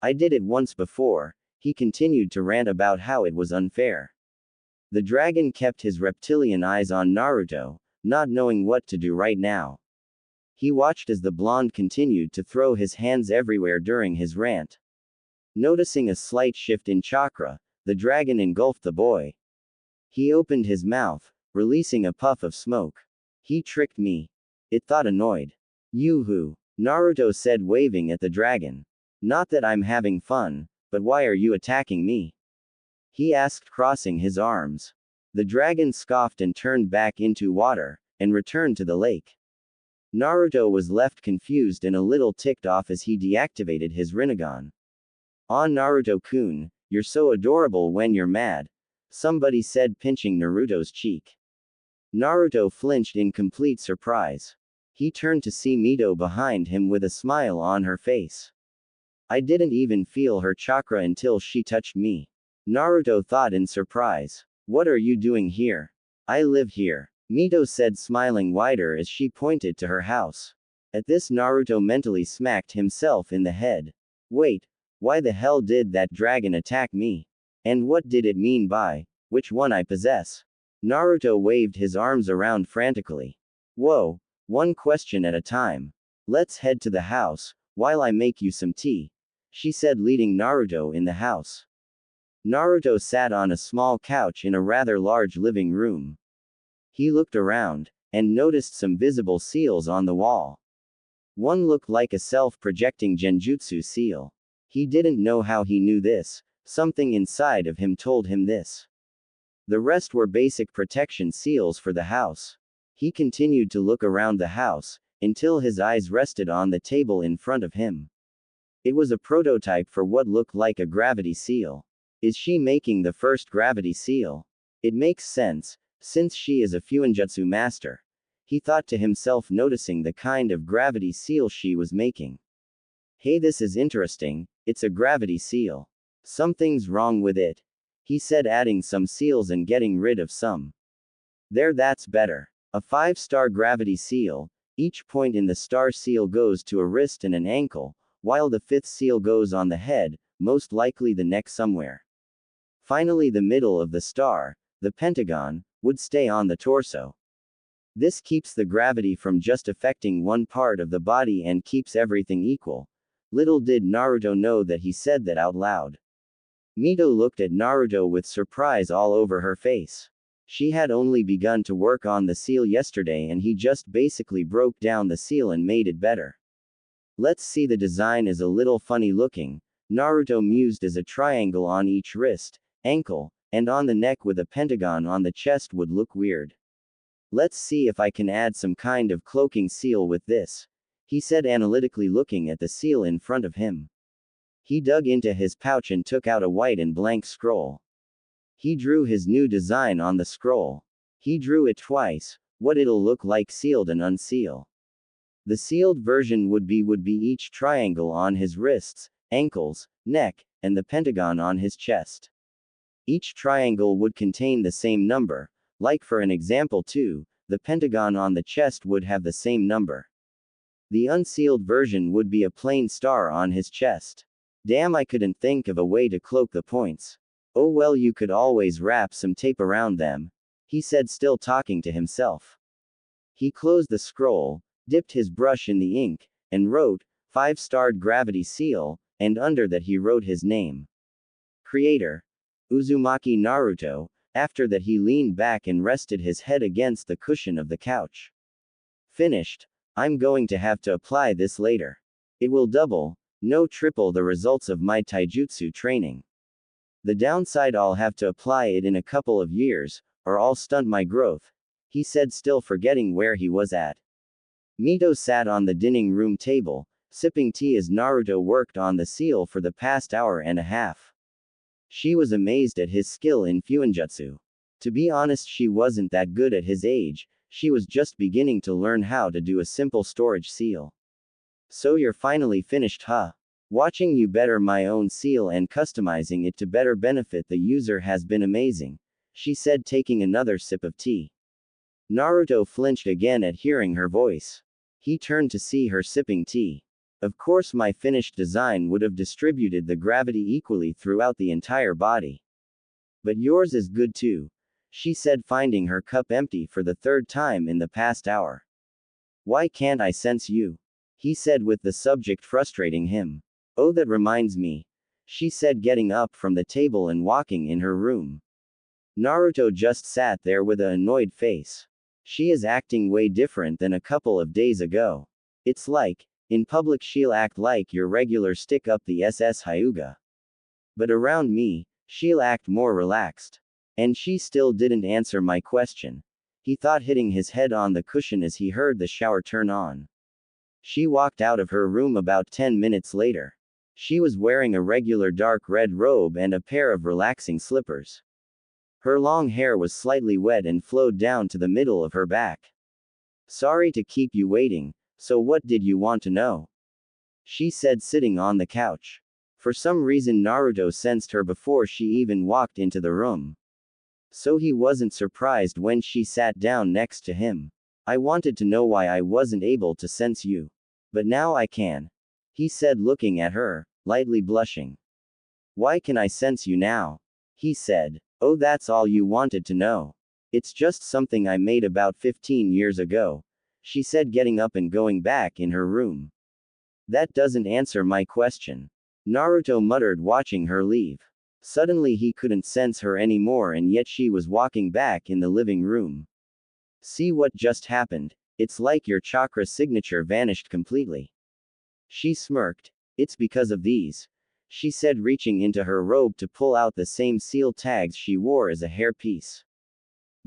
Speaker 1: I did it once before, he continued to rant about how it was unfair. The dragon kept his reptilian eyes on Naruto, not knowing what to do right now. He watched as the blonde continued to throw his hands everywhere during his rant. Noticing a slight shift in chakra, the dragon engulfed the boy. He opened his mouth, releasing a puff of smoke. He tricked me, it thought, annoyed. Yoo-hoo, Naruto said, waving at the dragon. Not that I'm having fun, but why are you attacking me? He asked, crossing his arms. The dragon scoffed and turned back into water, and returned to the lake. Naruto was left confused and a little ticked off as he deactivated his Rinnegan. "Ah, Naruto-kun, you're so adorable when you're mad," somebody said, pinching Naruto's cheek. Naruto flinched in complete surprise. He turned to see Mito behind him with a smile on her face. I didn't even feel her chakra until she touched me. Naruto thought in surprise. What are you doing here? I live here, Mito said, smiling wider as she pointed to her house. At this, Naruto mentally smacked himself in the head. Wait, why the hell did that dragon attack me? And what did it mean by, which one I possess? Naruto waved his arms around frantically. Whoa, one question at a time. Let's head to the house, while I make you some tea, she said, leading Naruto in the house. Naruto sat on a small couch in a rather large living room. He looked around, and noticed some visible seals on the wall. One looked like a self-projecting genjutsu seal. He didn't know how he knew this, something inside of him told him this. The rest were basic protection seals for the house. He continued to look around the house, until his eyes rested on the table in front of him. It was a prototype for what looked like a gravity seal. Is she making the first gravity seal? It makes sense, since she is a Fuinjutsu master. He thought to himself, noticing the kind of gravity seal she was making. Hey, this is interesting, it's a gravity seal. Something's wrong with it, he said, adding some seals and getting rid of some. There, that's better. A 5-star gravity seal. Each point in the star seal goes to a wrist and an ankle, while the 5th seal goes on the head, most likely the neck somewhere. Finally, the middle of the star, the pentagon, would stay on the torso. This keeps the gravity from just affecting one part of the body and keeps everything equal. Little did Naruto know that he said that out loud. Mito looked at Naruto with surprise all over her face. She had only begun to work on the seal yesterday and he just basically broke down the seal and made it better. Let's see, the design is a little funny looking, Naruto mused, as a triangle on each wrist, ankle, and on the neck with a pentagon on the chest would look weird. Let's see if I can add some kind of cloaking seal with this, he said, analytically looking at the seal in front of him. He dug into his pouch and took out a white and blank scroll. He drew his new design on the scroll. He drew it twice, what it'll look like sealed and unseal. The sealed version would be each triangle on his wrists, ankles, neck, and the pentagon on his chest. Each triangle would contain the same number, like for an example 2, the pentagon on the chest would have the same number. The unsealed version would be a plain star on his chest. Damn, I couldn't think of a way to cloak the points. Oh well, you could always wrap some tape around them, he said, still talking to himself. He closed the scroll, dipped his brush in the ink, and wrote, 5-starred gravity seal, and under that he wrote his name. Creator. Uzumaki Naruto. After that he leaned back and rested his head against the cushion of the couch. Finished. I'm going to have to apply this later. It will double, no triple, the results of my taijutsu training. The downside, I'll have to apply it in a couple of years, or I'll stunt my growth, he said, still forgetting where he was at. Mito sat on the dining room table, sipping tea as Naruto worked on the seal for the past hour and a half. She was amazed at his skill in Fuinjutsu. To be honest, she wasn't that good at his age, she was just beginning to learn how to do a simple storage seal. So you're finally finished, huh? Watching you better my own seal and customizing it to better benefit the user has been amazing, she said, taking another sip of tea. Naruto flinched again at hearing her voice. He turned to see her sipping tea. Of course, my finished design would have distributed the gravity equally throughout the entire body. But yours is good too, she said, finding her cup empty for the 3rd time in the past hour. Why can't I sense you? He said, with the subject frustrating him. Oh, that reminds me, she said, getting up from the table and walking in her room. Naruto just sat there with an annoyed face. She is acting way different than a couple of days ago. It's like, in public she'll act like your regular stick up the SS Hyuga. But around me, she'll act more relaxed. And she still didn't answer my question, he thought, hitting his head on the cushion as he heard the shower turn on. She walked out of her room about 10 minutes later. She was wearing a regular dark red robe and a pair of relaxing slippers. Her long hair was slightly wet and flowed down to the middle of her back. Sorry to keep you waiting, so what did you want to know? She said, sitting on the couch. For some reason, Naruto sensed her before she even walked into the room. So he wasn't surprised when she sat down next to him. I wanted to know why I wasn't able to sense you. But now I can. He said, looking at her, lightly blushing. Why can I sense you now? He said. Oh, that's all you wanted to know. It's just something I made about 15 years ago, she said, getting up and going back in her room. That doesn't answer my question, Naruto muttered, watching her leave. Suddenly he couldn't sense her anymore, and yet she was walking back in the living room. See what just happened? It's like your chakra signature vanished completely. She smirked. It's because of these, she said, reaching into her robe to pull out the same seal tags she wore as a hairpiece.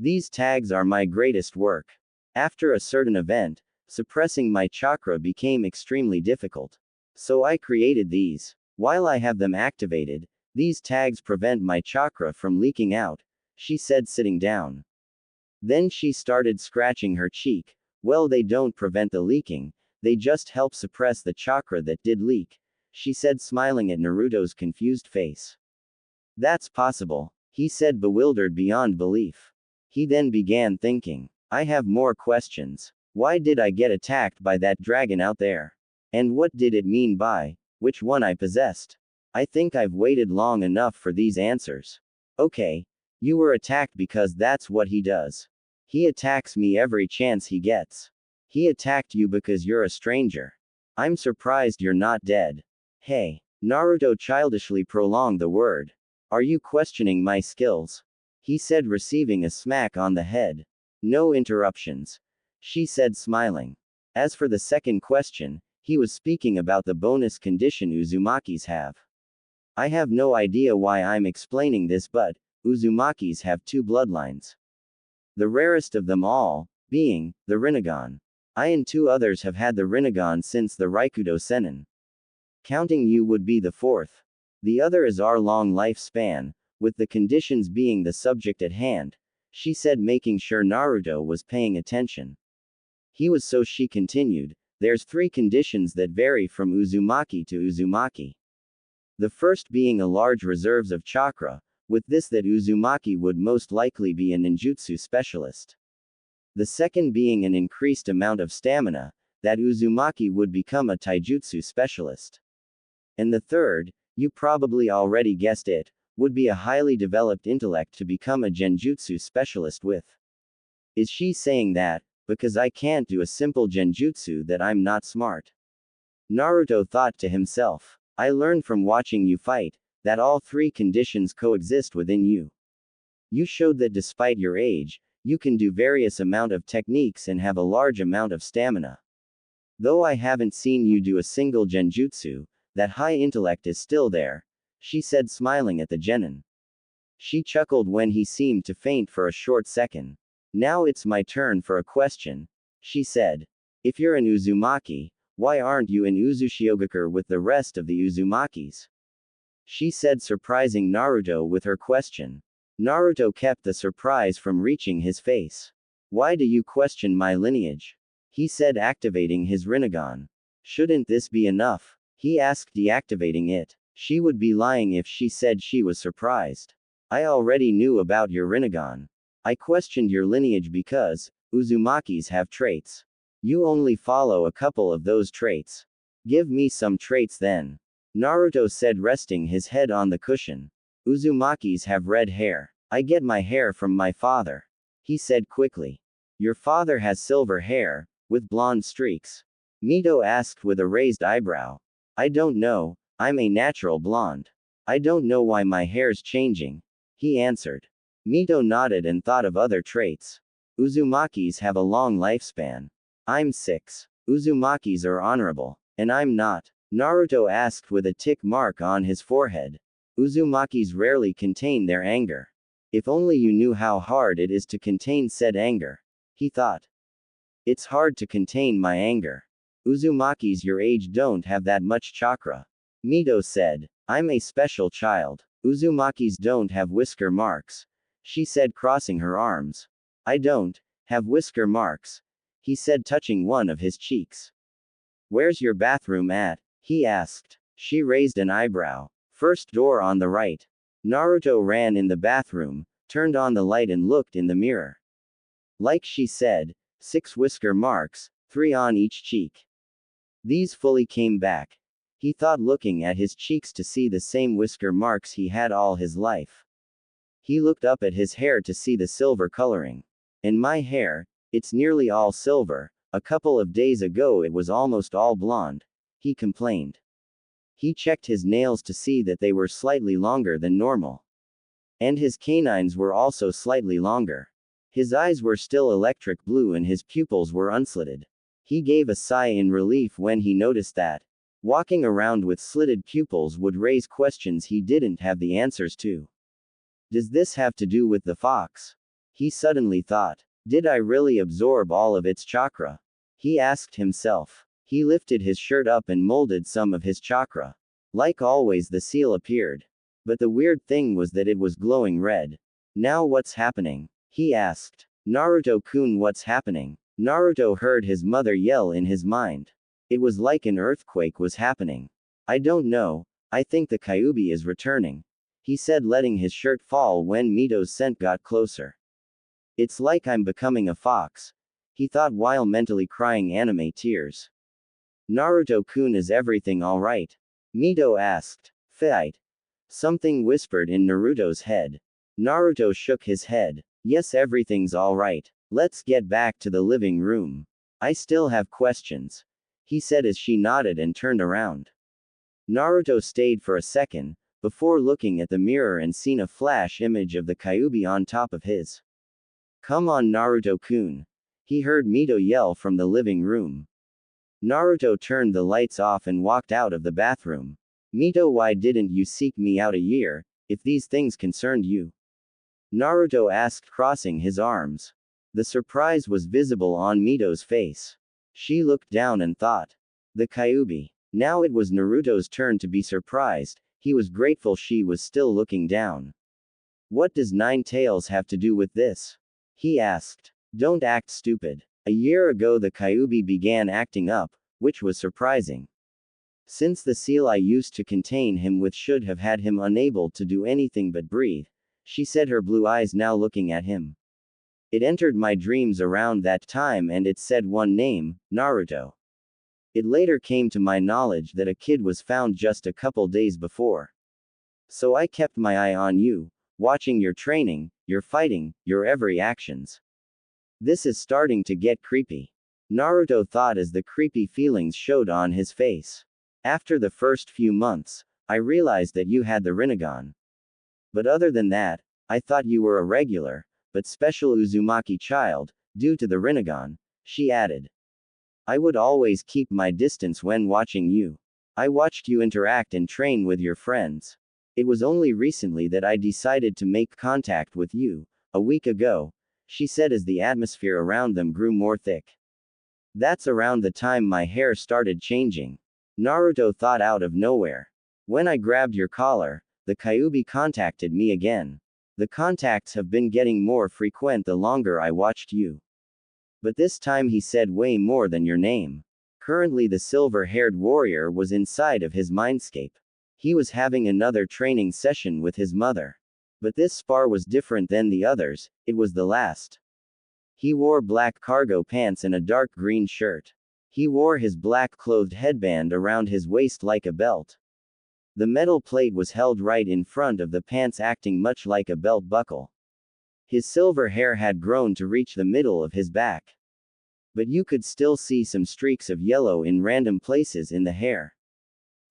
Speaker 1: These tags are my greatest work. After a certain event, suppressing my chakra became extremely difficult. So I created these. While I have them activated, these tags prevent my chakra from leaking out, she said, sitting down. Then she started scratching her cheek. Well, they don't prevent the leaking, they just help suppress the chakra that did leak, she said, smiling at Naruto's confused face. That's possible, he said, bewildered beyond belief. He then began thinking. I have more questions. Why did I get attacked by that dragon out there? And what did it mean by which one I possessed? I think I've waited long enough for these answers. Okay. You were attacked because that's what he does. He attacks me every chance he gets. He attacked you because you're a stranger. I'm surprised you're not dead. Hey. Naruto childishly prolonged the word. Are you questioning my skills? He said, receiving a smack on the head. No interruptions, she said, smiling. As for the second question, he was speaking about the bonus condition Uzumakis have. I have no idea why I'm explaining this, but Uzumakis have two bloodlines. The rarest of them all being the Rinnegan. I and two others have had the Rinnegan since the Raikudo Sennin. Counting you would be the fourth. The other is our long lifespan, with the conditions being the subject at hand, she said, making sure Naruto was paying attention. He was, so she continued, there's three conditions that vary from Uzumaki to Uzumaki. The first being a large reserves of chakra, with this that Uzumaki would most likely be a ninjutsu specialist. The second being an increased amount of stamina, that Uzumaki would become a taijutsu specialist. And the third, you probably already guessed it, would be a highly developed intellect to become a genjutsu specialist with. Is she saying that, because I can't do a simple genjutsu, that I'm not smart? Naruto thought to himself. I learned from watching you fight, that all three conditions coexist within you. You showed that despite your age, you can do various amount of techniques and have a large amount of stamina. Though I haven't seen you do a single genjutsu, that high intellect is still there, she said, smiling at the genin. She chuckled when he seemed to faint for a short second. Now it's my turn for a question, she said. If you're an Uzumaki, why aren't you in Uzushiogakure with the rest of the Uzumakis? She said, surprising Naruto with her question. Naruto kept the surprise from reaching his face. Why do you question my lineage? He said, activating his Rinnegan. Shouldn't this be enough? He asked, deactivating it. She would be lying if she said she was surprised. I already knew about your Rinnegan. I questioned your lineage because Uzumakis have traits. You only follow a couple of those traits. Give me some traits then. Naruto said, resting his head on the cushion. Uzumakis have red hair. I get my hair from my father. He said quickly. Your father has silver hair, with blonde streaks. Mito asked with a raised eyebrow. I don't know, I'm a natural blonde. I don't know why my hair's changing. He answered. Mito nodded and thought of other traits. Uzumakis have a long lifespan. I'm 6. Uzumakis are honorable. And I'm not. Naruto asked with a tick mark on his forehead. Uzumakis rarely contain their anger. If only you knew how hard it is to contain said anger. He thought. It's hard to contain my anger. Uzumakis your age don't have that much chakra. Mito said. I'm a special child. Uzumakis don't have whisker marks. She said, crossing her arms. I don't have whisker marks. he said, touching one of his cheeks. Where's your bathroom at? He asked. She raised an eyebrow. First door on the right. Naruto ran in the bathroom, turned on the light and looked in the mirror. Like she said, 6 whisker marks, 3 on each cheek. These fully came back. He thought, looking at his cheeks to see the same whisker marks he had all his life. He looked up at his hair to see the silver coloring. And my hair, it's nearly all silver. A couple of days ago it was almost all blonde, he complained. He checked his nails to see that they were slightly longer than normal. And his canines were also slightly longer. His eyes were still electric blue and his pupils were unslitted. He gave a sigh in relief when he noticed that walking around with slitted pupils would raise questions he didn't have the answers to. Does this have to do with the fox? He suddenly thought. Did I really absorb all of its chakra? He asked himself. He lifted his shirt up and molded some of his chakra. Like always, the seal appeared. But the weird thing was that it was glowing red. Now what's happening? He asked. Naruto-kun, what's happening? Naruto heard his mother yell in his mind. It was like an earthquake was happening. I don't know, I think the Kyuubi is returning, he said, letting his shirt fall when Mito's scent got closer. It's like I'm becoming a fox, he thought while mentally crying anime tears. Naruto-kun, is everything alright? Mito asked. Fight. Something whispered in Naruto's head. Naruto shook his head. Yes, everything's alright. Let's get back to the living room. I still have questions, he said as she nodded and turned around. Naruto stayed for a second, before looking at the mirror and seen a flash image of the Kyuubi on top of his. Come on, Naruto-kun, he heard Mito yell from the living room. Naruto turned the lights off and walked out of the bathroom. Mito, why didn't you seek me out a year, if these things concerned you? Naruto asked, crossing his arms. The surprise was visible on Mito's face. She looked down and thought. The Kyuubi. Now it was Naruto's turn to be surprised. He was grateful she was still looking down. What does Nine Tails have to do with this? He asked. Don't act stupid. A year ago the Kyuubi began acting up, which was surprising. Since the seal I used to contain him with should have had him unable to do anything but breathe, she said, her blue eyes now looking at him. It entered my dreams around that time and it said one name, Naruto. It later came to my knowledge that a kid was found just a couple days before. So I kept my eye on you, watching your training, your fighting, your every actions. This is starting to get creepy, Naruto thought as the creepy feelings showed on his face. After the first few months, I realized that you had the Rinnegan. But other than that, I thought you were a regular, but special Uzumaki child, due to the Rinnegan, she added. I would always keep my distance when watching you. I watched you interact and train with your friends. It was only recently that I decided to make contact with you, a week ago, she said as the atmosphere around them grew more thick. That's around the time my hair started changing, Naruto thought out of nowhere. When I grabbed your collar, the Kyuubi contacted me again. The contacts have been getting more frequent the longer I watched you. But this time he said way more than your name. Currently the silver-haired warrior was inside of his mindscape. He was having another training session with his mother. But this spar was different than the others, it was the last. He wore black cargo pants and a dark green shirt. He wore his black clothed headband around his waist like a belt. The metal plate was held right in front of the pants, acting much like a belt buckle. His silver hair had grown to reach the middle of his back. But you could still see some streaks of yellow in random places in the hair.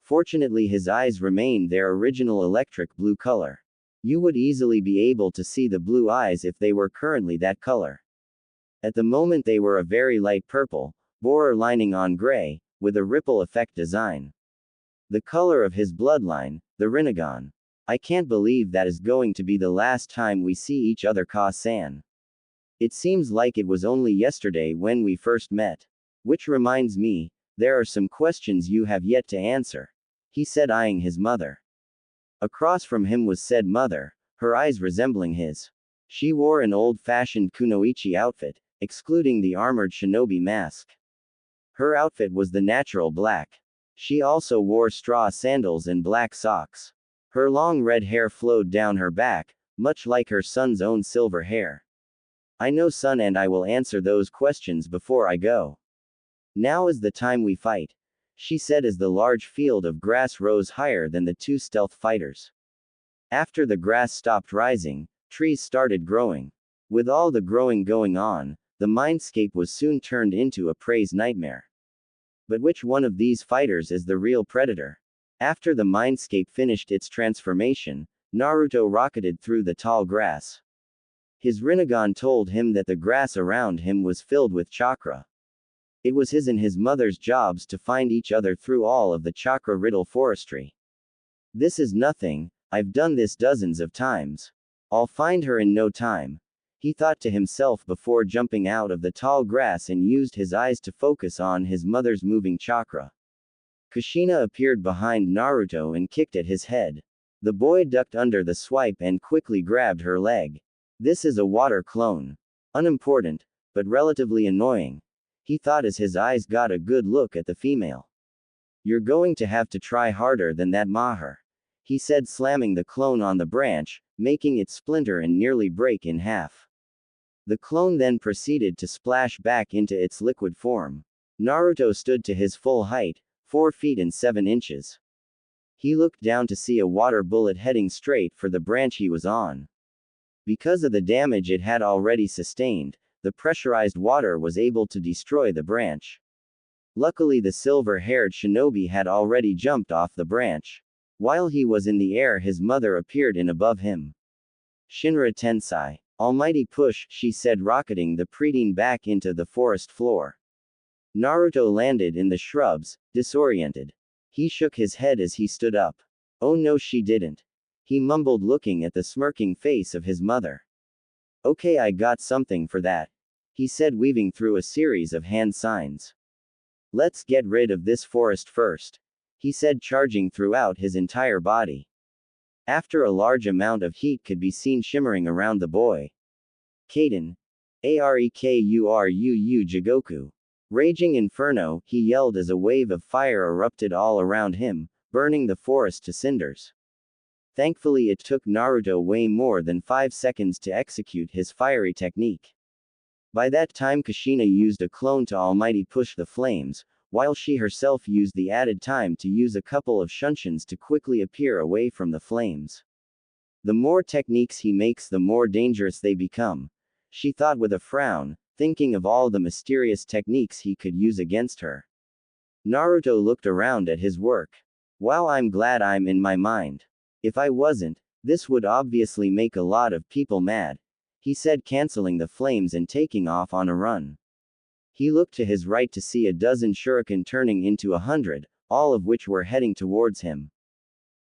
Speaker 1: Fortunately his eyes remained their original electric blue color. You would easily be able to see the blue eyes if they were currently that color. At the moment they were a very light purple, borderlining on gray, with a ripple effect design. The color of his bloodline, the Rinnegan. I can't believe that is going to be the last time we see each other, Ka-san. It seems like it was only yesterday when we first met. Which reminds me, there are some questions you have yet to answer, he said, eyeing his mother. Across from him was said mother, her eyes resembling his. She wore an old-fashioned kunoichi outfit, excluding the armored shinobi mask. Her outfit was the natural black. She also wore straw sandals and black socks. Her long red hair flowed down her back, much like her son's own silver hair. I know, son, and I will answer those questions before I go. Now is the time we fight, she said as the large field of grass rose higher than the two stealth fighters. After the grass stopped rising, trees started growing. With all the growing going on, the mindscape was soon turned into a prey's nightmare. But which one of these fighters is the real predator? After the mindscape finished its transformation, Naruto rocketed through the tall grass. His Rinnegan told him that the grass around him was filled with chakra. It was his and his mother's jobs to find each other through all of the chakra-riddle forestry. This is nothing, I've done this dozens of times. I'll find her in no time, he thought to himself before jumping out of the tall grass and used his eyes to focus on his mother's moving chakra. Kushina appeared behind Naruto and kicked at his head. The boy ducked under the swipe and quickly grabbed her leg. This is a water clone. Unimportant, but relatively annoying, he thought as his eyes got a good look at the female. You're going to have to try harder than that, Maher, he said, slamming the clone on the branch, making it splinter and nearly break in half. The clone then proceeded to splash back into its liquid form. Naruto stood to his full height, 4 feet and 7 inches. He looked down to see a water bullet heading straight for the branch he was on. Because of the damage it had already sustained, the pressurized water was able to destroy the branch. Luckily, the silver-haired shinobi had already jumped off the branch. While he was in the air, his mother appeared in above him. Shinra Tensei. Almighty push, she said, rocketing the preteen back into the forest floor. Naruto landed in the shrubs, disoriented. He shook his head as he stood up. Oh no, she didn't, he mumbled, looking at the smirking face of his mother. Okay, I got something for that, he said, weaving through a series of hand signs. Let's get rid of this forest first, he said, charging throughout his entire body. After a large amount of heat could be seen shimmering around the boy. Kaden. Arekuruu Jigoku. Raging inferno, he yelled as a wave of fire erupted all around him, burning the forest to cinders. Thankfully, it took Naruto way more than 5 seconds to execute his fiery technique. By that time, Kushina used a clone to almighty push the flames, while she herself used the added time to use a couple of shunshuns to quickly appear away from the flames. The more techniques he makes, the more dangerous they become, she thought with a frown, thinking of all the mysterious techniques he could use against her. Naruto looked around at his work. Wow, I'm glad I'm in my mind. If I wasn't, this would obviously make a lot of people mad, he said, canceling the flames and taking off on a run. He looked to his right to see a dozen shuriken turning into 100, all of which were heading towards him.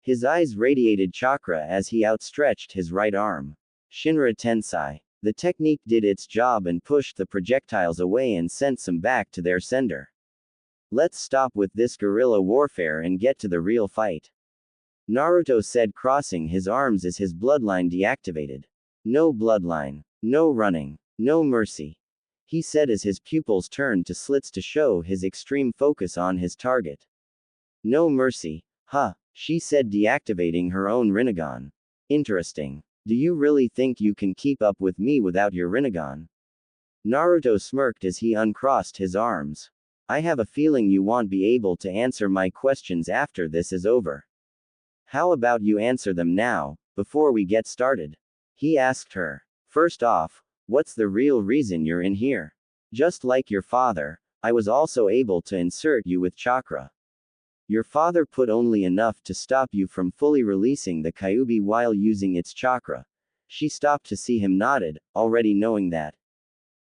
Speaker 1: His eyes radiated chakra as he outstretched his right arm. Shinra Tensei. The technique did its job and pushed the projectiles away and sent some back to their sender. Let's stop with this guerrilla warfare and get to the real fight, Naruto said, crossing his arms as his bloodline deactivated. No bloodline. No running. No mercy, he said as his pupils turned to slits to show his extreme focus on his target. No mercy, huh, she said, deactivating her own Rinnegan. Interesting. Do you really think you can keep up with me without your Rinnegan? Naruto smirked as he uncrossed his arms. I have a feeling you won't be able to answer my questions after this is over. How about you answer them now, before we get started? He asked her. First off, what's the real reason you're in here? Just like your father, I was also able to insert you with chakra. Your father put only enough to stop you from fully releasing the Kyuubi while using its chakra. She stopped to see him nodded, already knowing that.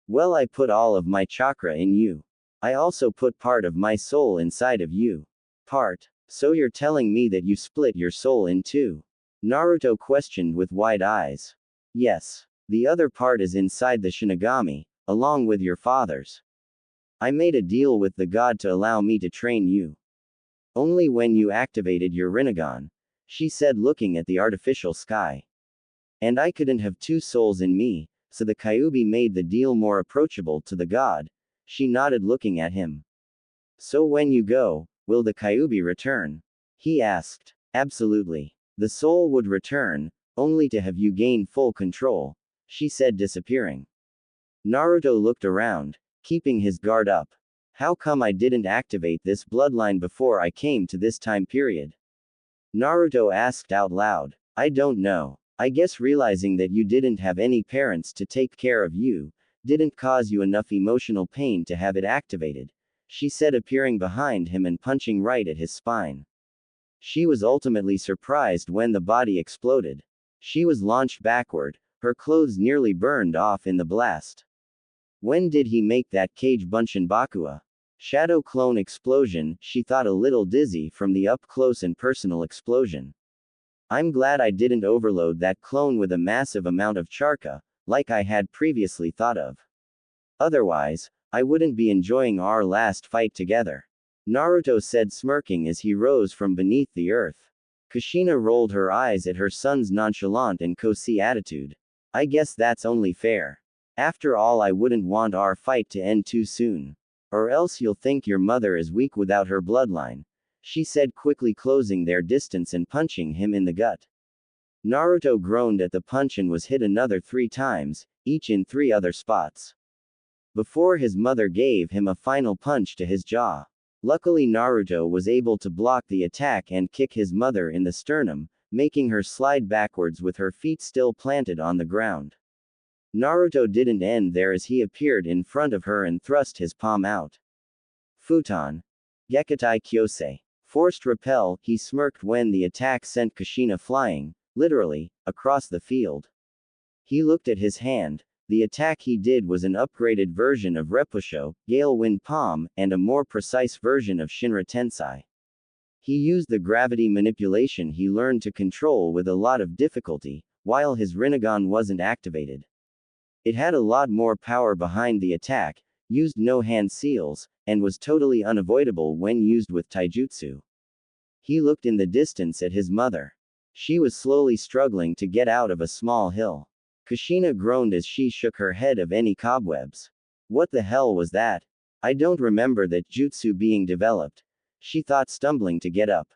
Speaker 1: Well, I put all of my chakra in you. I also put part of my soul inside of you. Part? So you're telling me that you split your soul in two? Naruto questioned with wide eyes. Yes. The other part is inside the Shinigami, along with your father's. I made a deal with the god to allow me to train you. Only when you activated your Rinnegan, she said, looking at the artificial sky. And I couldn't have two souls in me, so the Kyuubi made the deal more approachable to the god. She nodded, looking at him. So when you go, will the Kyuubi return? He asked. Absolutely. The soul would return, only to have you gain full control, she said, disappearing. Naruto looked around, keeping his guard up. How come I didn't activate this bloodline before I came to this time period? Naruto asked out loud. I don't know. I guess realizing that you didn't have any parents to take care of you didn't cause you enough emotional pain to have it activated, she said, appearing behind him and punching right at his spine. She was ultimately surprised when the body exploded. She was launched backward, her clothes nearly burned off in the blast. When did he make that Kage Bunshin Bakua? Shadow clone explosion, she thought, a little dizzy from the up-close and personal explosion. I'm glad I didn't overload that clone with a massive amount of charka, like I had previously thought of. Otherwise, I wouldn't be enjoying our last fight together. Naruto said, smirking as he rose from beneath the earth. Kushina rolled her eyes at her son's nonchalant and cozy attitude. I guess that's only fair. After all, I wouldn't want our fight to end too soon. Or else you'll think your mother is weak without her bloodline, she said, quickly closing their distance and punching him in the gut. Naruto groaned at the punch and was hit another 3 times, each in 3 other spots, before his mother gave him a final punch to his jaw. Luckily, Naruto was able to block the attack and kick his mother in the sternum, making her slide backwards with her feet still planted on the ground. Naruto didn't end there, as he appeared in front of her and thrust his palm out. Futon. Gekitai Kyosei. Forced repel, he smirked when the attack sent Kushina flying, literally, across the field. He looked at his hand. The attack he did was an upgraded version of Repusho, Gale Wind Palm, and a more precise version of Shinra Tensei. He used the gravity manipulation he learned to control with a lot of difficulty, while his Rinnegan wasn't activated. It had a lot more power behind the attack, used no hand seals, and was totally unavoidable when used with taijutsu. He looked in the distance at his mother. She was slowly struggling to get out of a small hill. Kushina groaned as she shook her head of any cobwebs. What the hell was that? I don't remember that jutsu being developed, she thought, stumbling to get up.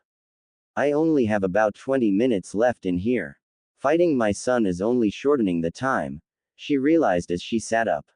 Speaker 1: I only have about 20 minutes left in here. Fighting my son is only shortening the time, she realized as she sat up.